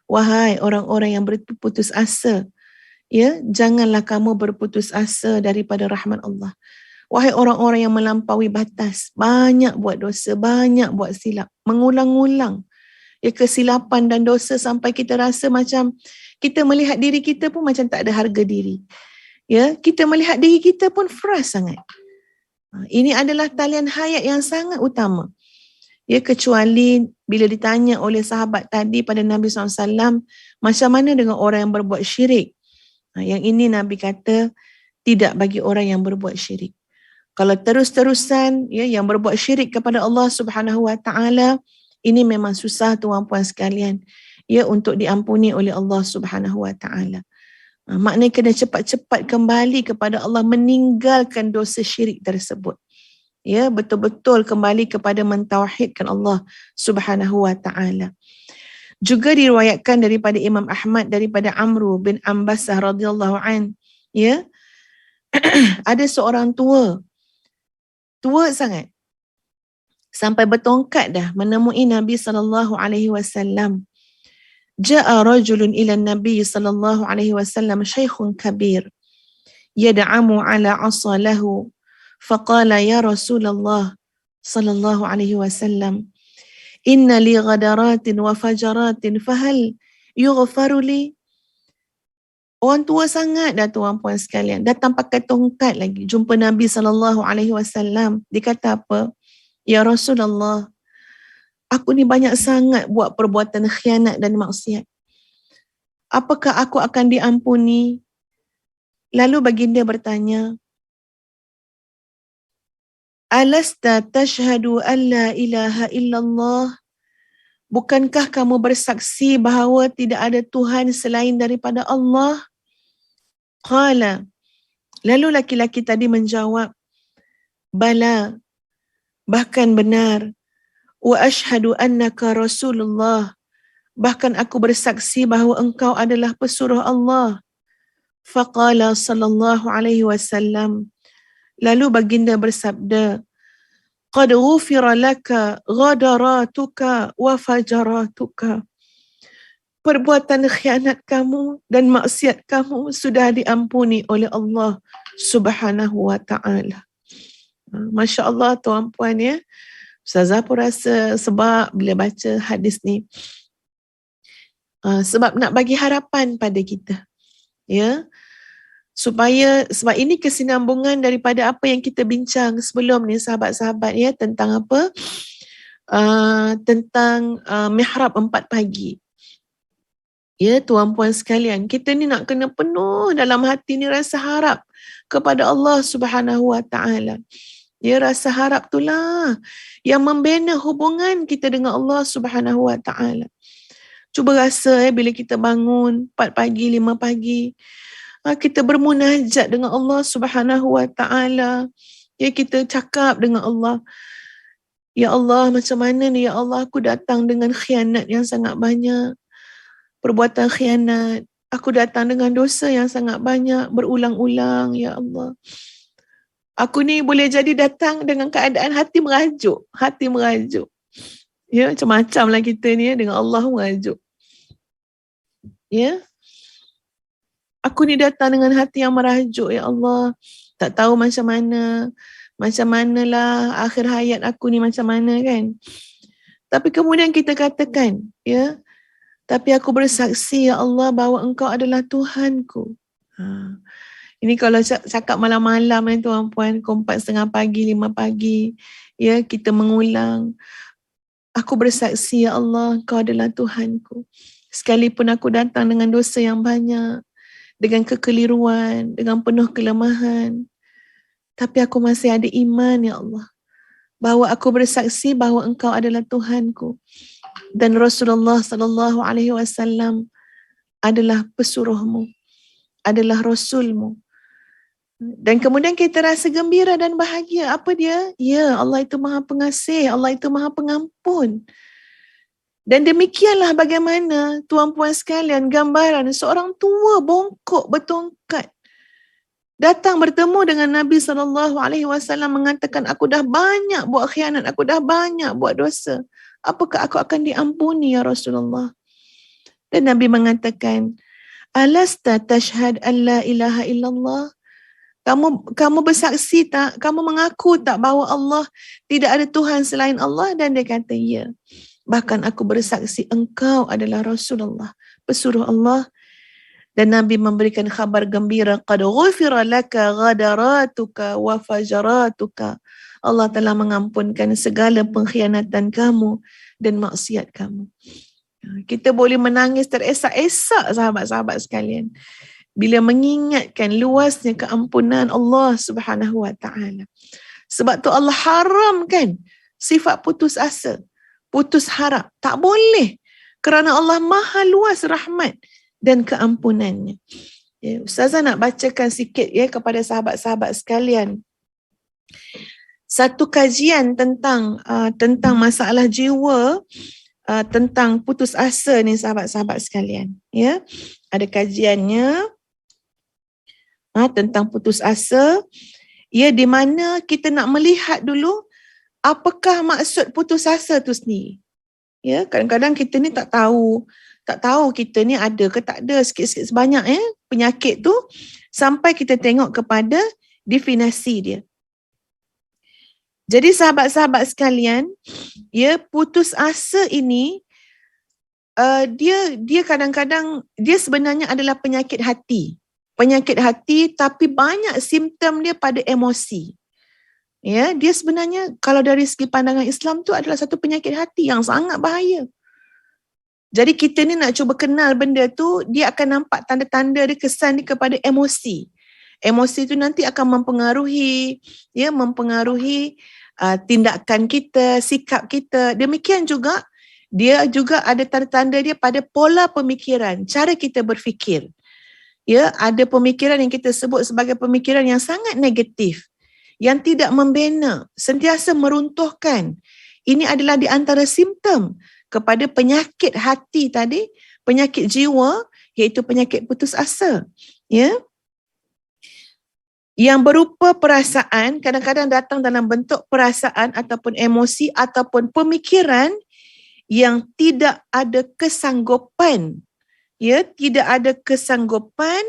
Wahai orang-orang yang berputus asa, ya, janganlah kamu berputus asa daripada rahmat Allah. Wahai orang-orang yang melampaui batas, banyak buat dosa, banyak buat silap, mengulang-ulang ya kesilapan dan dosa sampai kita rasa macam kita melihat diri kita pun macam tak ada harga diri. Ya, kita melihat diri kita pun frust sangat. Ini adalah talian hayat yang sangat utama. Ya, kecuali bila ditanya oleh sahabat tadi pada Nabi SAW, macam mana dengan orang yang berbuat syirik? Yang ini Nabi kata, tidak bagi orang yang berbuat syirik. Kalau terus-terusan ya yang berbuat syirik kepada Allah Subhanahu Wa Taala, ini memang susah tuan-puan sekalian ya untuk diampuni oleh Allah Subhanahu Wa Taala. Maknanya kena cepat-cepat kembali kepada Allah, meninggalkan dosa syirik tersebut. Ya, betul-betul kembali kepada mentauhidkan Allah Subhanahu Wa Taala. Juga diriwayatkan daripada Imam Ahmad daripada Amru bin Ambasah radhiyallahu an, ya. Ada seorang tua sangat, sampai bertongkat dah menemui Nabi sallallahu alaihi wasallam. Ja'a rajulun ila Nabi sallallahu alaihi wasallam syaikhun kabir yad'amu ala 'asa lahu faqala ya Rasulullah sallallahu alaihi wasallam inna li ghadaratin wa fajaratin fahal yughfaru li. Orang tua sangat dah tuan-puan sekalian, datang pakai tongkat lagi, jumpa Nabi SAW. Dia kata apa? Ya Rasulullah, aku ni banyak sangat buat perbuatan khianat dan maksiat. Apakah aku akan diampuni? Lalu baginda bertanya, Alasta tashhadu an la ilaha illallah? Bukankah kamu bersaksi bahawa tidak ada Tuhan selain daripada Allah? Qala. Lalu laki-laki tadi menjawab, Bala, bahkan benar. Wa ashhadu annaka Rasulullah. Bahkan aku bersaksi bahawa engkau adalah pesuruh Allah. Faqala sallallahu alaihi wasallam. Lalu baginda bersabda, Qad ghufira laka ghadaratuka wa fajaratuka. Perbuatan khianat kamu dan maksiat kamu sudah diampuni oleh Allah Subhanahu Wa Taala. Masya Allah tuan-puan ya. Ustazah pun rasa sebab bila baca hadis ni, sebab nak bagi harapan pada kita. Ya. Sebab ini kesinambungan daripada apa yang kita bincang sebelum ni sahabat-sahabat ya, tentang apa? Tentang mihrab 4 pagi. Ya tuan-puan sekalian, kita ni nak kena penuh dalam hati ni rasa harap kepada Allah Subhanahu Wa Taala. Ya, rasa harap itulah yang membina hubungan kita dengan Allah Subhanahu Wa Taala. Cuba rasa bila kita bangun 4 pagi, 5 pagi, kita bermunajat dengan Allah Subhanahu Wa Taala. Ya, kita cakap dengan Allah, Ya Allah, macam mana ni ya Allah, aku datang dengan khianat yang sangat banyak. Perbuatan khianat, aku datang dengan dosa yang sangat banyak, berulang-ulang, ya Allah. Aku ni boleh jadi datang dengan keadaan hati merajuk. Ya, macam-macam lah kita ni ya, dengan Allah merajuk. Ya. Aku ni datang dengan hati yang merajuk, ya Allah. Tak tahu macam manalah akhir hayat aku ni macam mana kan. Tapi kemudian kita katakan, ya, tapi aku bersaksi ya Allah bahawa engkau adalah Tuhanku. Ini kalau cakap malam-malam tuan-puan, 4:30 pagi, 5 pagi, ya kita mengulang. Aku bersaksi ya Allah engkau adalah Tuhanku. Sekalipun aku datang dengan dosa yang banyak, dengan kekeliruan, dengan penuh kelemahan, tapi aku masih ada iman ya Allah, bahawa aku bersaksi bahawa engkau adalah Tuhanku. Dan Rasulullah sallallahu alaihi wasallam adalah pesuruhmu, adalah rasulmu. Dan kemudian kita rasa gembira dan bahagia. Apa dia? Ya, Allah itu Maha Pengasih, Allah itu Maha Pengampun. Dan demikianlah bagaimana tuan-puan sekalian gambaran seorang tua bongkok bertongkat datang bertemu dengan Nabi SAW mengatakan, aku dah banyak buat khianat, aku dah banyak buat dosa. Apakah aku akan diampuni ya Rasulullah? Dan Nabi mengatakan, alasta tashhad an la ilaha illallah? Kamu bersaksi tak? Kamu mengaku tak bahawa Allah tidak ada Tuhan selain Allah? Dan dia kata, ya. Bahkan aku bersaksi engkau adalah Rasulullah, pesuruh Allah. Dan Nabi memberikan khabar gembira, qad ghufira laka ghadaratuka wa fajaratuka. Allah telah mengampunkan segala pengkhianatan kamu dan maksiat kamu. Kita boleh menangis teresak-esak sahabat-sahabat sekalian bila mengingatkan luasnya keampunan Allah Subhanahu wa taala. Sebab tu Allah haramkan sifat putus asa, putus harap. Tak boleh, kerana Allah maha luas rahmat dan keampunannya. Ya, Ustazah nak bacakan sikit ya kepada sahabat-sahabat sekalian satu kajian tentang masalah jiwa, tentang putus asa ni sahabat-sahabat sekalian. Ya, ada kajiannya tentang putus asa. Ya, di mana kita nak melihat dulu apakah maksud putus asa tu sendiri. Ya, kadang-kadang kita ni tak tahu kita ni ada ke tak ada, sikit-sikit sebanyak penyakit tu, sampai kita tengok kepada definisi dia. Jadi sahabat-sahabat sekalian, ya, putus asa ini dia kadang-kadang dia sebenarnya adalah penyakit hati. Penyakit hati, tapi banyak simptom dia pada emosi. Ya, dia sebenarnya kalau dari segi pandangan Islam tu adalah satu penyakit hati yang sangat bahaya. Jadi kita ni nak cuba kenal benda tu, dia akan nampak tanda-tanda dia, kesan dia kepada emosi. Emosi tu nanti akan mempengaruhi tindakan kita, sikap kita. Demikian juga dia juga ada tanda-tanda dia pada pola pemikiran, cara kita berfikir. Ya, ada pemikiran yang kita sebut sebagai pemikiran yang sangat negatif, yang tidak membina, sentiasa meruntuhkan. Ini adalah di antara simptom kepada penyakit hati tadi, penyakit jiwa, iaitu penyakit putus asa. Ya. Yang berupa perasaan, kadang-kadang datang dalam bentuk perasaan ataupun emosi ataupun pemikiran yang tidak ada kesanggupan. Ya, tidak ada kesanggupan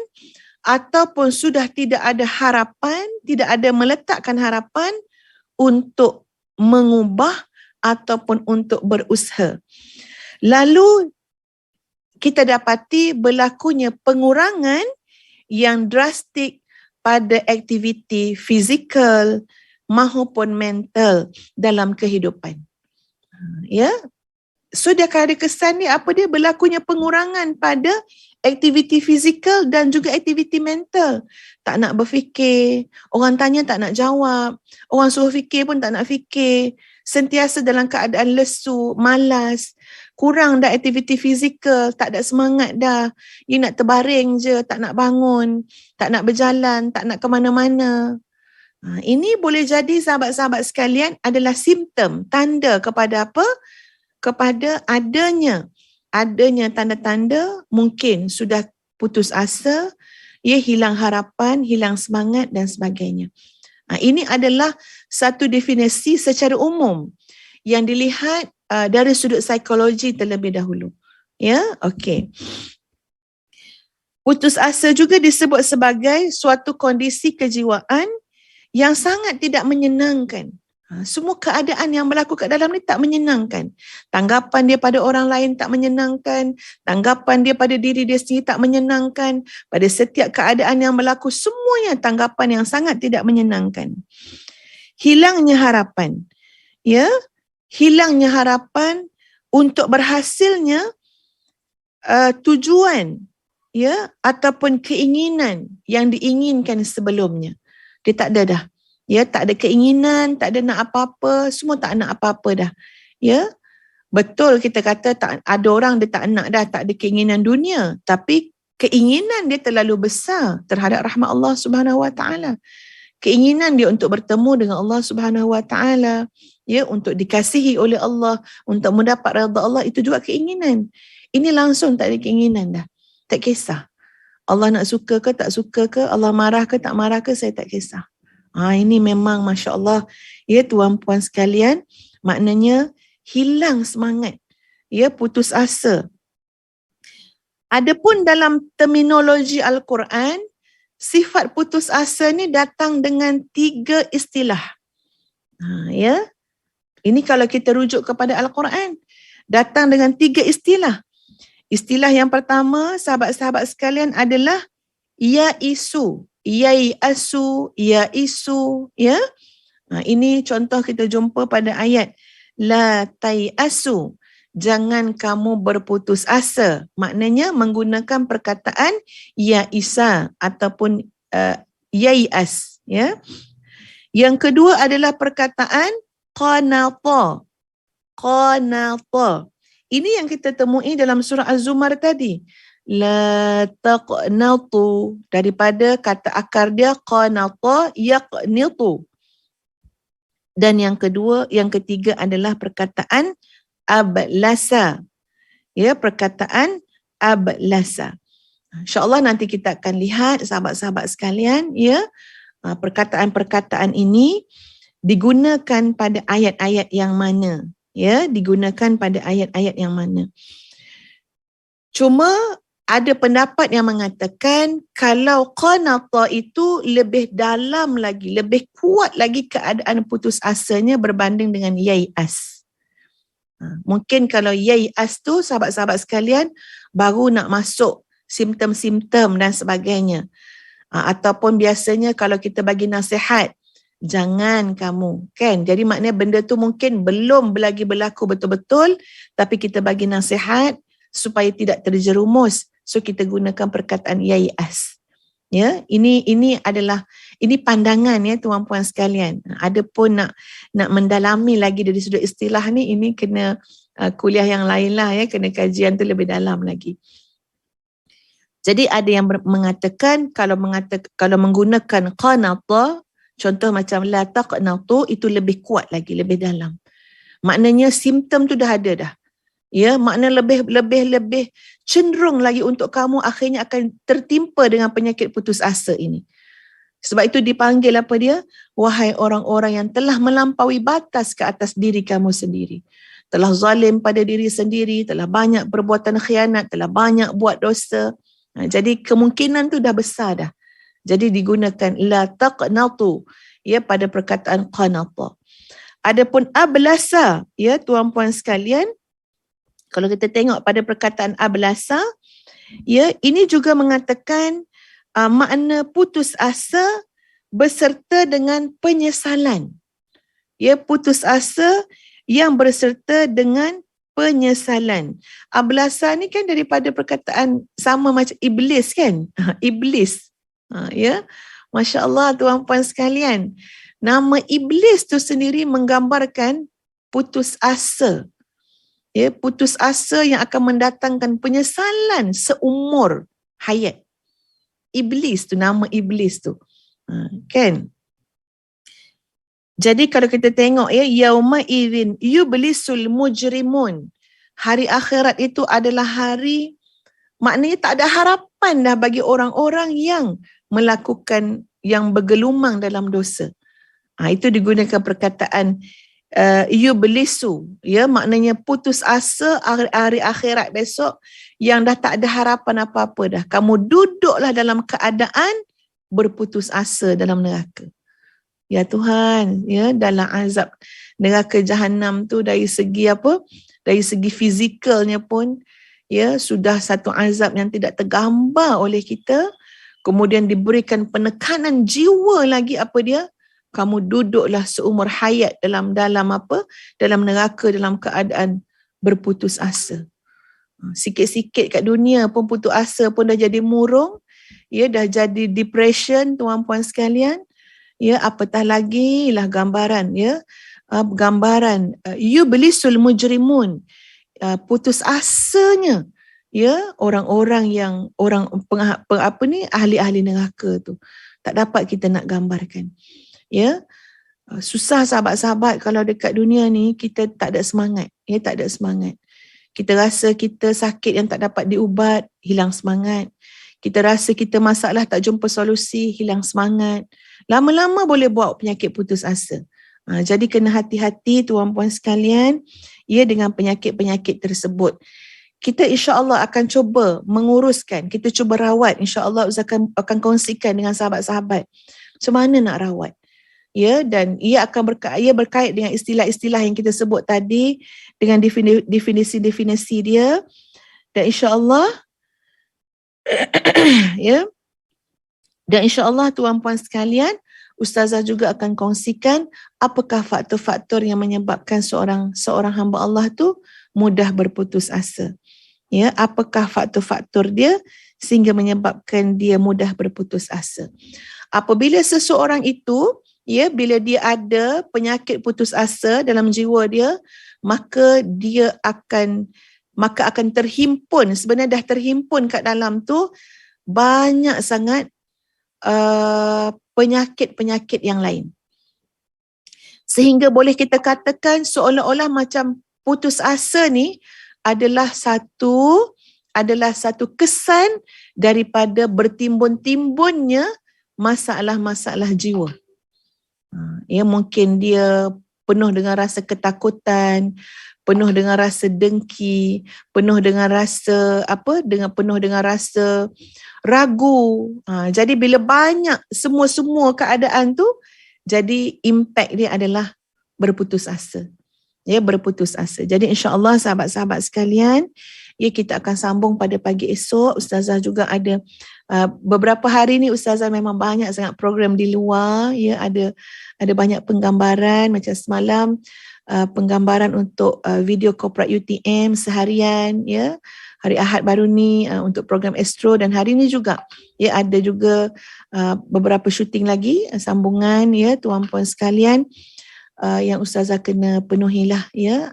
ataupun sudah tidak ada harapan, tidak ada meletakkan harapan untuk mengubah ataupun untuk berusaha. Lalu kita dapati berlakunya pengurangan yang drastik pada aktiviti fizikal maupun mental dalam kehidupan. Ya. So dia akan ada kesan ni, apa dia, berlakunya pengurangan pada aktiviti fizikal dan juga aktiviti mental. Tak nak berfikir, orang tanya tak nak jawab, orang suruh fikir pun tak nak fikir, sentiasa dalam keadaan lesu, malas, kurang dah aktiviti fizikal, tak ada semangat dah. You nak terbaring je, tak nak bangun, tak nak berjalan, tak nak ke mana-mana. Ini boleh jadi sahabat-sahabat sekalian adalah simptom, tanda kepada apa? Kepada adanya tanda-tanda mungkin sudah putus asa, ya, hilang harapan, hilang semangat dan sebagainya. Ini adalah satu definisi secara umum yang dilihat dari sudut psikologi terlebih dahulu. Ya, okey. Putus asa juga disebut sebagai suatu kondisi kejiwaan yang sangat tidak menyenangkan. Semua keadaan yang berlaku kat dalam ni tak menyenangkan. Tanggapan dia pada orang lain tak menyenangkan. Tanggapan dia pada diri dia sendiri tak menyenangkan. Pada setiap keadaan yang berlaku, semuanya tanggapan yang sangat tidak menyenangkan. Hilangnya harapan. Ya, hilangnya harapan untuk berhasilnya tujuan, ya, ataupun keinginan yang diinginkan sebelumnya. Dia tak ada dah. Ya, tak ada keinginan, tak ada nak apa-apa, semua tak nak apa-apa dah. Ya, betul kita kata tak ada orang dia tak nak dah, tak ada keinginan dunia, tapi Keinginan dia terlalu besar terhadap rahmat Allah Subhanahu Wa Taala. Keinginan dia untuk bertemu dengan Allah Subhanahu Wa Taala, ya, untuk dikasihi oleh Allah, untuk mendapat redha Allah, itu juga keinginan. Ini langsung tak ada keinginan dah. Tak kisah. Allah nak suka ke tak suka ke, Allah marah ke tak marah ke, saya tak kisah. Ini memang Masya Allah, ya tuan-puan sekalian, maknanya hilang semangat, ya, putus asa. Adapun dalam terminologi Al-Quran, sifat putus asa ni datang dengan 3 istilah. Ya, ini kalau kita rujuk kepada Al-Quran, datang dengan 3 istilah. Istilah yang pertama, sahabat-sahabat sekalian, adalah yaisu, yaiasu, yaisu, ya. Ini contoh kita jumpa pada ayat la taiasu, jangan kamu berputus asa. Maknanya menggunakan perkataan yaisa ataupun yaias, ya. Yang kedua adalah perkataan qanata. Qanata. Ini yang kita temui dalam surah Az-Zumar tadi. La taqnatu, daripada kata akar dia qanata yaqnitu. Dan yang ketiga adalah perkataan ablasa. Ya, perkataan ablasa. InsyaAllah nanti kita akan lihat sahabat-sahabat sekalian, ya, perkataan-perkataan ini digunakan pada ayat-ayat yang mana. Ya, digunakan pada ayat-ayat yang mana. Cuma ada pendapat yang mengatakan kalau qanata itu lebih dalam lagi, lebih kuat lagi keadaan putus asanya berbanding dengan yai'as. Mungkin kalau yai'as tu sahabat-sahabat sekalian baru nak masuk simptom-simptom dan sebagainya. Ataupun biasanya kalau kita bagi nasihat, jangan kamu, kan? Jadi maknanya benda tu mungkin belum lagi berlaku betul-betul, tapi kita bagi nasihat supaya tidak terjerumus. So kita gunakan perkataan yai'as. Ya, ini pandangan, ya tuan-puan sekalian. Adapun nak mendalami lagi dari sudut istilah ni, ini kena kuliah yang lain lah, ya, kena kajian tu lebih dalam lagi. Jadi ada yang mengatakan kalau menggunakan qanata, contoh macam la taqnatu, itu lebih kuat lagi, lebih dalam. Maknanya simptom tu dah ada dah. Ya, makna lebih cenderung lagi untuk kamu akhirnya akan tertimpa dengan penyakit putus asa ini. Sebab itu dipanggil apa dia? Wahai orang-orang yang telah melampaui batas ke atas diri kamu sendiri. Telah zalim pada diri sendiri, telah banyak perbuatan khianat, telah banyak buat dosa. Jadi kemungkinan tu dah besar dah. Jadi digunakan la taqnatu, ya, pada perkataan qanata. Adapun ablasa, ya tuan-puan sekalian, kalau kita tengok pada perkataan ablasa, ya, ini juga mengatakan makna putus asa beserta dengan penyesalan. Ya, putus asa yang berserta dengan penyesalan. Ablasa ni kan daripada perkataan sama macam iblis, kan? Iblis. Ya, Masya Allah tuan-puan sekalian. Nama iblis tu sendiri menggambarkan putus asa. Ya, putus asa yang akan mendatangkan penyesalan seumur hayat. Iblis tu, nama iblis tu. Kan? Jadi kalau kita tengok, ya, yauma idzin yublisul mujrimun. Hari akhirat itu adalah hari, maknanya tak ada harapan dah bagi orang-orang yang melakukan, yang bergelumang dalam dosa. Itu digunakan perkataan yublisu, ya, maknanya putus asa hari akhirat besok yang dah tak ada harapan apa-apa dah. Kamu duduklah dalam keadaan berputus asa dalam neraka. Ya Tuhan, ya, dalam azab neraka Jahannam tu dari segi apa? Dari segi fizikalnya pun, ya, sudah satu azab yang tidak tergambar oleh kita. Kemudian diberikan penekanan jiwa lagi, apa dia? Kamu duduklah seumur hayat dalam apa? Dalam neraka dalam keadaan berputus asa. Sikit-sikit kat dunia pun putus asa pun dah jadi murung, ya, dah jadi depression tuan-puan sekalian. Ya, apatah lagi lah gambaran, ya. Gambaran yublisul mujrimun, putus asanya, ya, orang-orang yang ahli-ahli neraka tu. Tak dapat kita nak gambarkan. Ya. Susah sahabat-sahabat kalau dekat dunia ni kita tak ada semangat. Ya, tak ada semangat. Kita rasa kita sakit yang tak dapat diubat, hilang semangat. Kita rasa kita masalah tak jumpa solusi, hilang semangat. Lama-lama boleh bawa penyakit putus asa. Jadi kena hati-hati tuan-puan sekalian, ya, dengan penyakit-penyakit tersebut. Kita insya-Allah akan cuba menguruskan, kita cuba rawat. Insya-Allah Ustaz akan kongsikan dengan sahabat-sahabat macam mana nak rawat. Ya, dan ia akan berkait dengan istilah-istilah yang kita sebut tadi, dengan definisi-definisi dia. Dan insya-Allah ya. Dan insya-Allah tuan-puan sekalian, Ustazah juga akan kongsikan apakah faktor-faktor yang menyebabkan seorang hamba Allah tu mudah berputus asa. Ya, apakah faktor-faktor dia sehingga menyebabkan dia mudah berputus asa. Apabila seseorang itu, ya, bila dia ada penyakit putus asa dalam jiwa dia, maka akan terhimpun, sebenarnya dah terhimpun kat dalam tu banyak sangat penyakit-penyakit yang lain. Sehingga boleh kita katakan seolah-olah macam putus asa ni adalah satu kesan daripada bertimbun-timbunnya masalah-masalah jiwa. Ya, mungkin dia penuh dengan rasa ketakutan, penuh dengan rasa dengki, penuh dengan rasa penuh dengan rasa ragu. Jadi bila banyak semua keadaan tu, jadi impact dia adalah berputus asa. Ya, berputus asa. Jadi insya-Allah sahabat-sahabat sekalian, ya, kita akan sambung pada pagi esok. Ustazah juga ada beberapa hari ni Ustazah memang banyak sangat program di luar. Ya, ada banyak penggambaran macam semalam. Penggambaran untuk video corporate UTM seharian, ya, hari Ahad baru ni untuk program Astro, dan hari ni juga, ya, ada juga beberapa syuting lagi sambungan, ya, tuan-puan sekalian, yang Ustazah kena penuhilah, ya,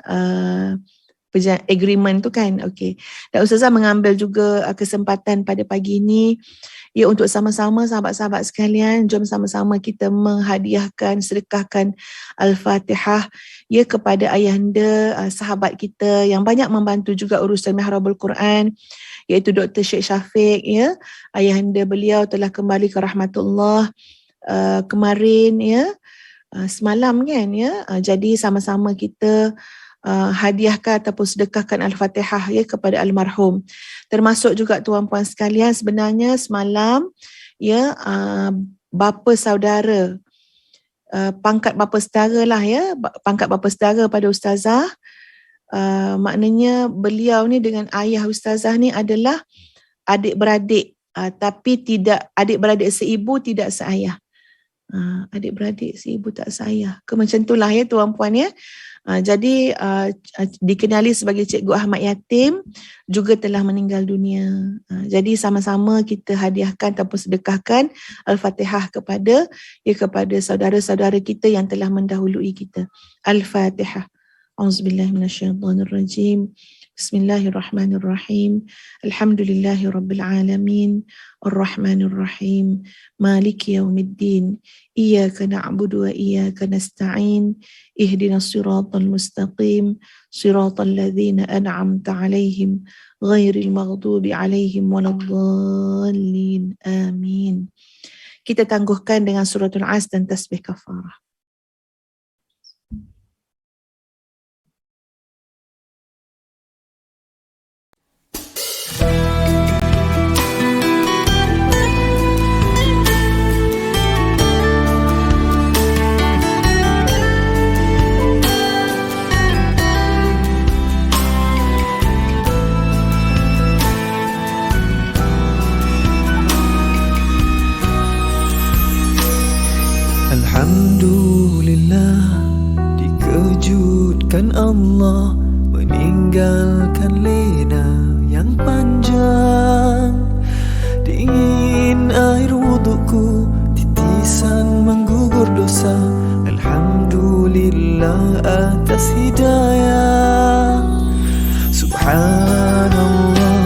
agreement tu kan. Okey. Dan Ustazah mengambil juga kesempatan pada pagi ini, ya, untuk sama-sama sahabat-sahabat sekalian, jom sama-sama kita menghadiahkan, sedekahkan Al-Fatihah, ya, kepada ayahanda sahabat kita yang banyak membantu juga urusan Mihrabul Quran, iaitu Dr. Sheikh Syafiq, ya. Ayahanda beliau telah kembali ke rahmatullah kemarin, ya, semalam kan, ya. Jadi sama-sama kita hadiahkan ataupun sedekahkan Al-Fatihah, ya, kepada almarhum. Termasuk juga tuan-puan sekalian, sebenarnya semalam, ya, bapa saudara, pangkat bapa saudara lah, ya, pangkat bapa saudara pada Ustazah, maknanya beliau ni dengan ayah Ustazah ni adalah adik-beradik, tapi tidak adik-beradik seibu, tidak seayah. Adik-beradik seibu tak seayah ke macam itulah, ya, tuan-puan, ya. Jadi dikenali sebagai Cikgu Ahmad Yatim, juga telah meninggal dunia. Jadi sama-sama kita hadiahkan ataupun sedekahkan Al-Fatihah kepada saudara-saudara kita yang telah mendahului kita. Al-Fatihah. Auzubillahi minasyaitonirrajim. Bismillahirrahmanirrahim. Alhamdulillahi rabbil alamin. Ar-Rahmanir-Rahim. Maliki yaumiddin. Iyyaka na'budu wa iyyaka nasta'in. Ihdinas siratal mustaqim. Siratal ladzina an'amta 'alaihim ghairil maghdubi 'alaihim waladdallin. Amin. Kita tangguhkan dengan suratul As dan tasbih kafarah. Alhamdulillah, dikejutkan Allah meninggalkan lena yang panjang. Dingin air wudukku, titisan menggugur dosa. Alhamdulillah atas hidayah. Subhanallah,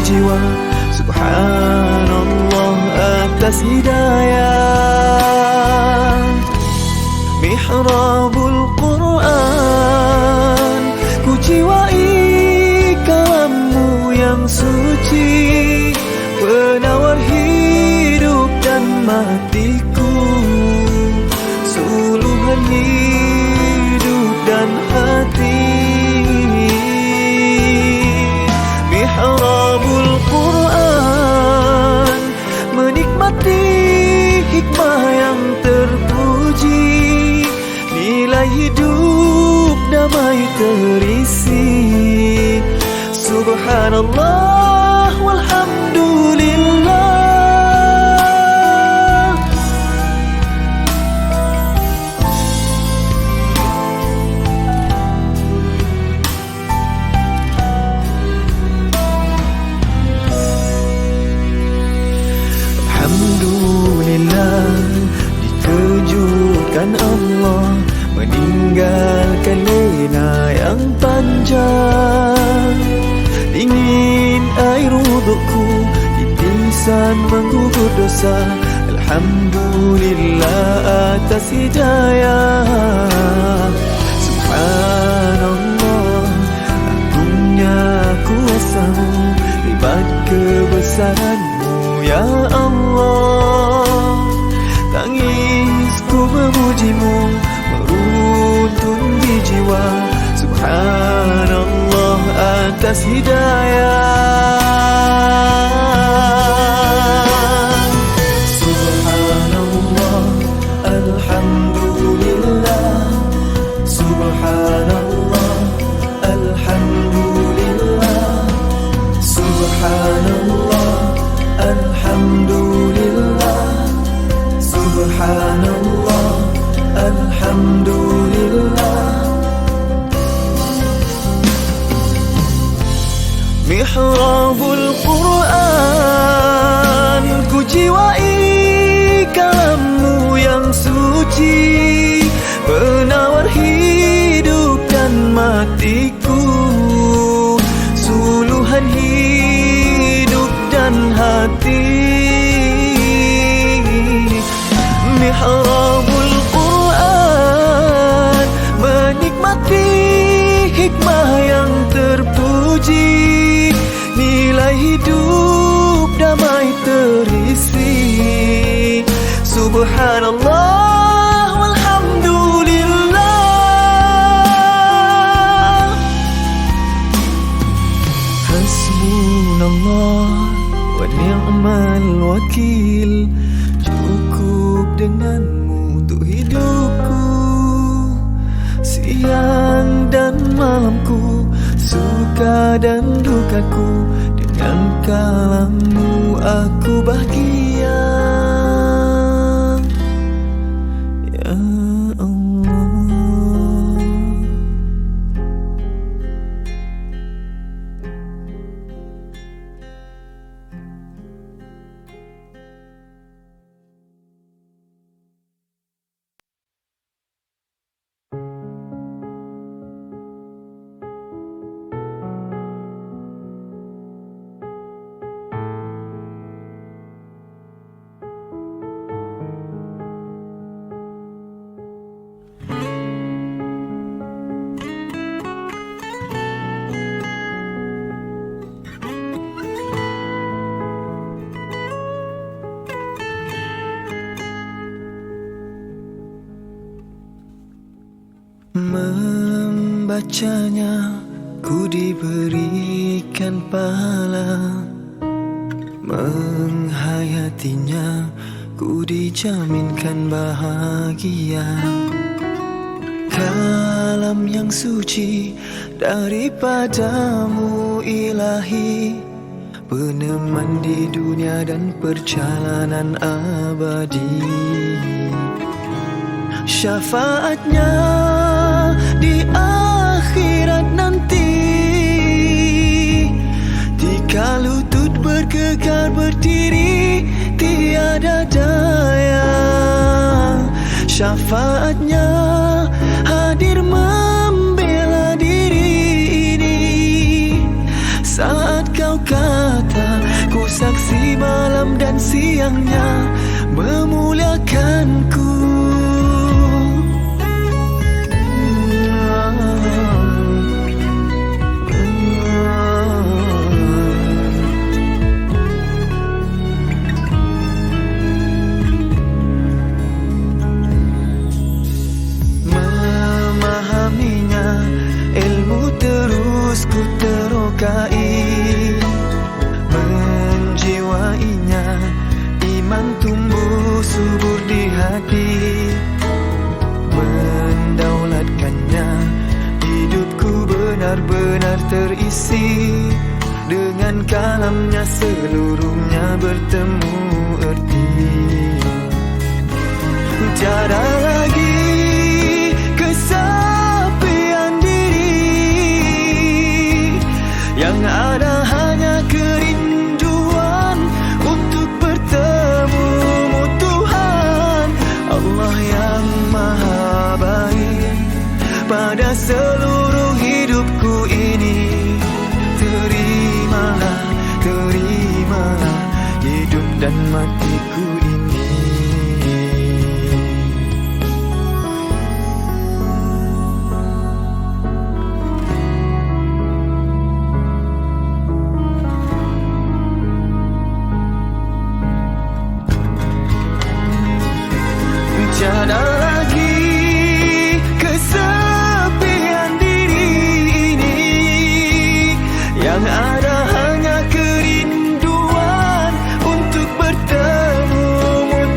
jiwa. Subhanallah atas hidayah. Mihrabul Quran, ku jiwai kalammu yang suci, penawar hidup dan matiku, suluhan hidup dan hati. Mihrabul Quran, menikmati hikmah yang terpuji, nilai hidup damai terisi. Subhanallah walhamdulillah. Alhamdulillah, dikejutkan Allah meninggalkan lena yang panjang. Dingin air wudukku, titisan menggugur dosa. Alhamdulillah atas hidayah. Subhanallah, agungnya kuasa-Mu, hebat kebesaran-Mu ya Allah. Tangisku memuji-Mu, meruntun di jiwa. Subhanallah atas hidayah. Subhanallah, alhamdulillah. Subhanallah, alhamdulillah. Subhanallah, alhamdulillah. Subhanallah, alhamdulillah. Mihrabul Quran, ku jiwai kalammu yang suci, penawar hidup dan matiku, suluhan hidup dan hati. Mihrabul Quran, menikmati hikmah yang terpuji, nilai hidup damai terisi. Subhanallah walhamdulillah. Hasbunallah wa ni'mal wakil, cukup denganmu untuk hidupku, siang dan malamku, suka dan dukaku, dengan kalammu aku bahagia. Ya Allah. Membacanya ku diberikan pahala, menghayatinya ku dijaminkan bahagia. Kalam yang suci daripadamu ilahi, peneman di dunia dan perjalanan abadi. Syafaatnya di akhirat nanti, jika lutut bergegar berdiri tiada daya. Syafaatnya hadir membela diri ini, saat kau kata saksi malam dan siangnya memuliakanku. Memahaminya, ilmu terus ku terokai. Menjiwainya, iman tumbuh subur di hati. Mendaulatkannya, hidupku benar-benar terisi. Dengan kalamnya seluruhnya bertemu erti. Tiada lagi kesepian diri, yang ada hanya kerinduan untuk bertemu Tuhan. Allah yang maha baik pada seluruh hidupku ini. Terimalah, terimalah hidup dan matiku ini. Tiada lagi kesepian diri ini, yang ada hanya kerinduan untuk bertemu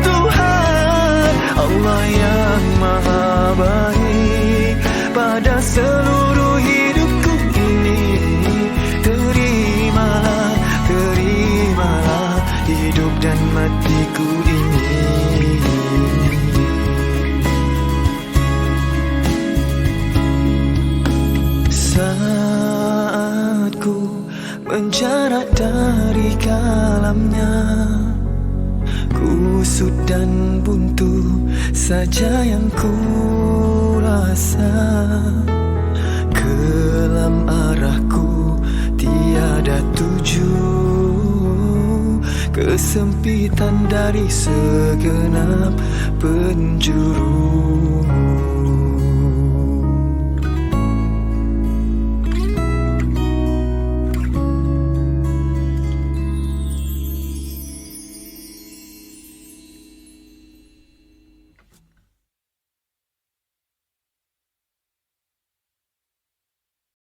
Tuhan. Allah yang maha baik pada seluruh hidupku ini. Terimalah, terimalah hidup dan matiku ini. Saat ku menjarak dari kalamnya, kusut dan buntu saja yang ku rasa. Kelam arahku tiada tuju, kesempitan dari segenap penjuru.